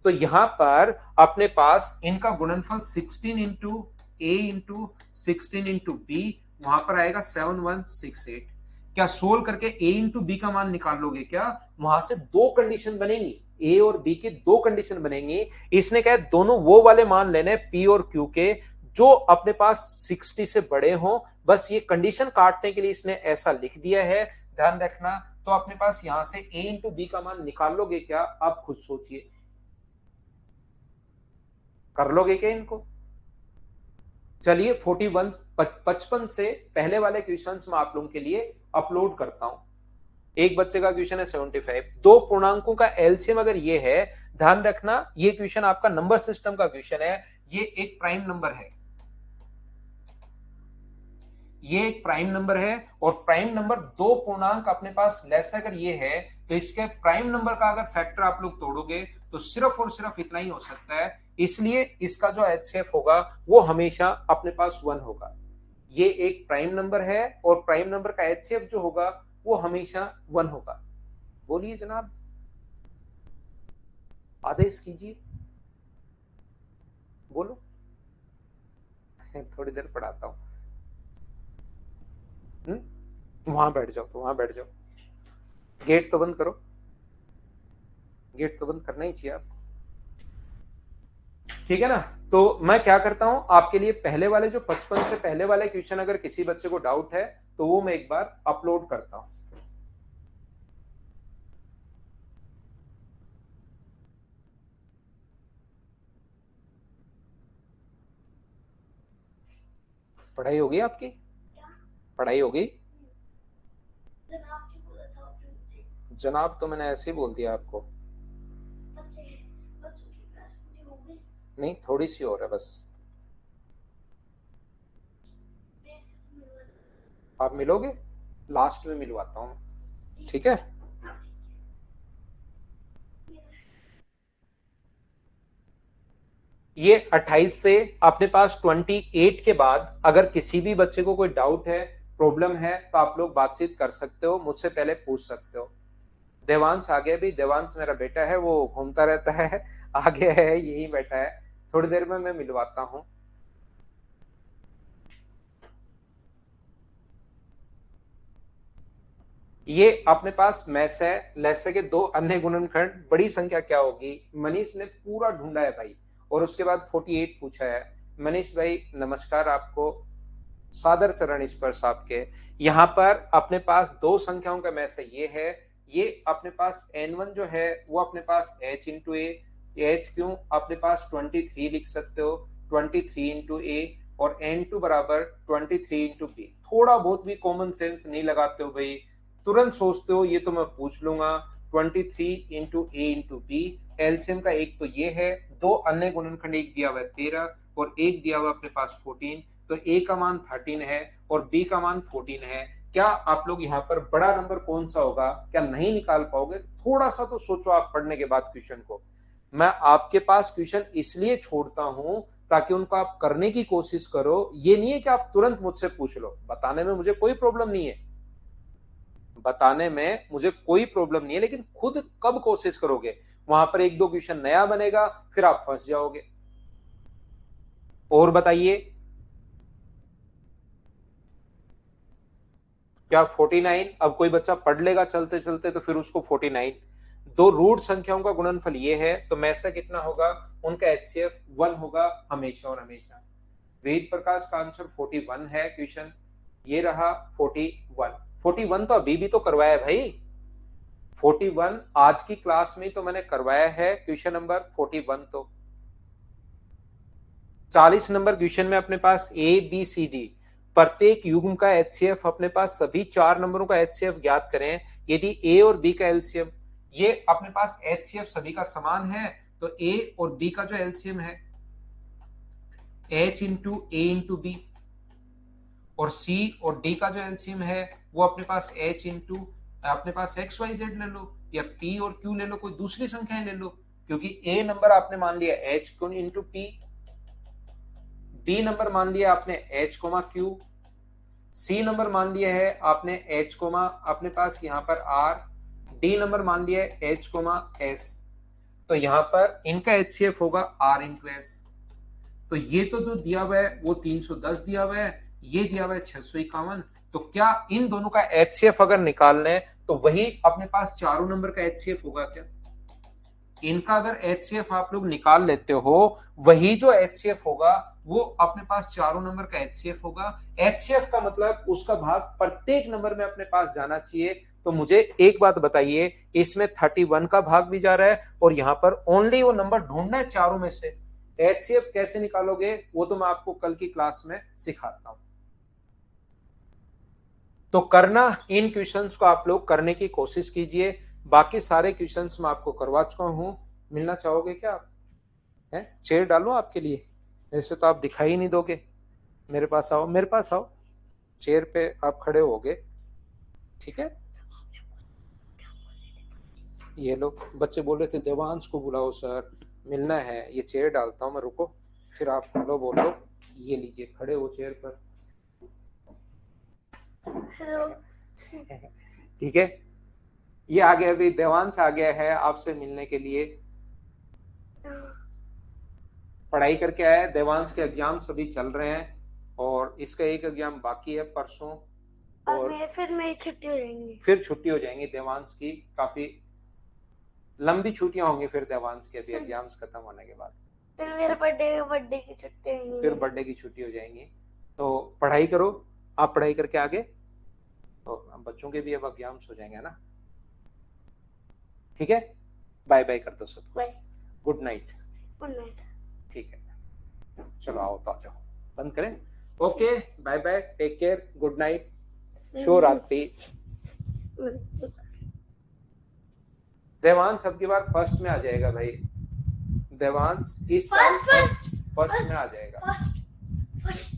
तो यहां पर अपने पास इनका गुणनफल 16 इंटू ए इंटू 16 इंटू बी, वहां पर आएगा 7168। क्या सोल्व करके ए इंटू बी का मान निकाल लोगे क्या? वहां से दो कंडीशन बनेंगी, ए और बी की दो कंडीशन बनेंगी। इसने कहा दोनों वो वाले मान लेने पी और क्यू के जो अपने पास 60 से बड़े हों, बस ये कंडीशन काटने के लिए इसने ऐसा लिख दिया है, ध्यान रखना। तो अपने पास यहां से ए इंटू बी का मान निकाल लोगे क्या? आप खुद सोचिए, कर लोगे क्या इनको? चलिए 41 55 से पहले वाले क्वेश्चंस मैं आप लोगों के लिए अपलोड करता हूं। एक बच्चे का क्वेश्चन है 75, दो पूर्णांकों का एलसीएम अगर ये है, ध्यान रखना ये क्वेश्चन आपका नंबर सिस्टम का क्वेश्चन है, ये एक प्राइम नंबर है, ये एक प्राइम नंबर है, और प्राइम नंबर दो पूर्णांक अपने पास लेस अगर ये है, तो इसके प्राइम नंबर का अगर फैक्टर आप लोग तोड़ोगे तो सिर्फ और सिर्फ इतना ही हो सकता है, इसलिए इसका जो एचसीएफ होगा वो हमेशा अपने पास 1 होगा। ये एक प्राइम नंबर है, और प्राइम नंबर का एचसीएफ जो होगा वो हमेशा 1 होगा। बोलिए जनाब, आदेश कीजिए, बोलो। थोड़ी देर पढ़ाता हूं। वहां बैठ जाओ, तो वहां बैठ जाओ, गेट तो बंद करो, गेट तो बंद करना ही चाहिए आपको, ठीक है ना? तो मैं क्या करता हूं आपके लिए, पहले वाले जो 55 से पहले वाले क्वेश्चन अगर किसी बच्चे को डाउट है तो वो मैं एक बार अपलोड करता हूं। पढ़ाई होगी आपकी? पढ़ाई होगी? जनाब तो मैंने ऐसे ही बोल दिया आपको। नहीं, थोड़ी सी और है बस। आप मिलोगे? लास्ट में मिलवाता हूं, ठीक है? ये 28 से अपने पास 28 के बाद अगर किसी भी बच्चे को कोई डाउट है, प्रॉब्लम है, तो आप लोग बातचीत कर सकते हो, मुझसे पहले पूछ सकते हो। देवांश आ गया भी, देवांश मेरा बेटा है, वो घूमता रहता है, आ गया है, यही बैठा है, थोड़ी देर में मैं मिलवाता हूं। ये अपने पास मैस है, लैसे के दो अन्य गुणनखंड, बड़ी संख्या क्या होगी? मनीष ने पूरा ढूंढा है भाई, और उसके बाद 48 पूछा है। मनीष भाई नमस्कार आपको, सादर चरण स्पर्श आपके। यहाँ पर अपने पास दो संख्याओं का मैस है, ये अपने पास n1 जो है वो अपने पास h इंटू ए, एच क्यों अपने पास 23 लिख सकते हो, 23 इंटू ए, और n2 बराबर 23 इंटू बी। थोड़ा बहुत भी कॉमन सेंस नहीं लगाते हो भाई, तुरंत सोचते हो ये तो मैं पूछ लूंगा। 23 इंटू ए इंटू बी, एलसीएम का एक तो ये है, दो अन्य गुणनखंड, एक दिया हुआ है 13 और एक दिया हुआ अपने पास 14, तो ए का मान 13 है और बी का मान 14 है। क्या आप लोग यहाँ पर बड़ा नंबर कौन सा होगा क्या नहीं निकाल पाओगे? थोड़ा सा तो सोचो आप पढ़ने के बाद क्वेश्चन को। मैं आपके पास क्वेश्चन इसलिए छोड़ता हूं ताकि उनको आप करने की कोशिश करो, ये नहीं है कि आप तुरंत मुझसे पूछ लो। बताने में मुझे कोई प्रॉब्लम नहीं है, बताने में मुझे कोई प्रॉब्लम नहीं है, लेकिन खुद कब कोशिश करोगे? वहां पर एक दो क्वेश्चन नया बनेगा, फिर आप फंस जाओगे। और बताइए, क्या 49? अब कोई बच्चा पढ़ लेगा चलते चलते तो फिर उसको 49, दो रूट संख्याओं का गुणनफल ये है, तो मैसा कितना होगा? उनका एचसीएफ 1 होगा हमेशा और हमेशा। वेद प्रकाश का आंसर 41 है क्वेश्चन, ये रहा 41। 41 तो अभी भी तो करवाया भाई, 41 आज की क्लास में तो मैंने करवाया है क्वेश्चन नंबर 41। तो 40 नंबर क्वेश्चन में अपने पास ए बी सी डी प्रत्येक युग्म का एचसीएफ, अपने पास सभी 4 नंबरों का एचसीएफ ज्ञात करें। यदि ए और बी का एलसीएम, ये अपने पास एचसीएफ सभी का समान है, तो ए और बी का जो एलसीएम है एच इंटू ए इंटू बी, और सी और डी का जो एलसीएम है वो अपने पास एच इंटू अपने पास एक्स वाई जेड ले लो, या पी और क्यू ले लो, कोई दूसरी संख्याएं ले लो, क्योंकि ए नंबर आपने मान लिया h into p, b number मान लिया आपने h comma q, c number मान लिया है आपने एच कोमा अपने पास यहाँ पर आर, डी नंबर मान लिया है एच कोमा एस। तो यहाँ पर इनका एचसीएफ होगा आर इंटू एस। तो ये तो जो दिया हुआ है वो 310 दिया हुआ है, ये दिया हुआ है 651। तो क्या इन दोनों का एचसीएफ अगर निकालना है तो वही अपने पास चारों नंबर का एचसीएफ होगा क्या? इनका अगर एचसीएफ आप लोग निकाल लेते हो, वही जो एचसीएफ होगा वो अपने पास चारों नंबर का एचसीएफ होगा। एचसीएफ का मतलब उसका भाग प्रत्येक नंबर में अपने पास जाना चाहिए। तो मुझे एक बात बताइए, इसमें 31 का भाग भी जा रहा है और यहाँ पर ओनली वो नंबर ढूंढना है चारों में से। एचसीएफ कैसे निकालोगे वो तो मैं आपको कल की क्लास में सिखाता हूं। तो करना, इन क्वेश्चंस को आप लोग करने की कोशिश कीजिए। बाकी सारे क्वेश्चंस मैं आपको करवा चुका हूं, मिलना चाहोगे क्या आप? है चेयर डालो आपके लिए, ऐसे तो आप दिखाई नहीं दोगे। मेरे पास आओ, मेरे पास आओ, चेयर पे आप खड़े होगे, ठीक है? ये लोग बच्चे बोल रहे थे देवांश को बुलाओ सर, मिलना है। ये चेयर डालता हूं मैं, रुको, फिर आप हेलो बोलो। ये लीजिए, खड़े हो चेयर पर। हेलो। ठीक है, ये आ गया, अभी देवांश आ गया है आपसे मिलने के लिए। पढ़ाई करके आया है। देवांश के एग्जाम सभी चल रहे हैं और इसका एक एग्जाम बाकी है परसों, और फिर मेरी छुट्टी हो जाएंगी। फिर छुट्टी हो जाएंगी देवांश की, काफी लंबी छुट्टियां होंगी फिर देवांश के, अभी एग्जाम्स खत्म होने के बाद। फिर मेरे बर्थडे की छुट्टी होगी, फिर बर्थडे की छुट्टी हो जाएंगी। तो पढ़ाई करो, आप पढ़ाई करके आगे, तो बच्चों के भी अब एग्जाम्स हो जाएंगे ना। ठीक है, बाय बाय कर दो सब, bye, good night. Good night. ठीक है, चलो आओ तो आ जाओ, बंद करें। Okay, bye bye, take care, good night, शुभ रात्रि। देवांश अब की बार फर्स्ट में आ जाएगा भाई, देवांश इस साल फर्स्ट में आ जाएगा। फर्स्ट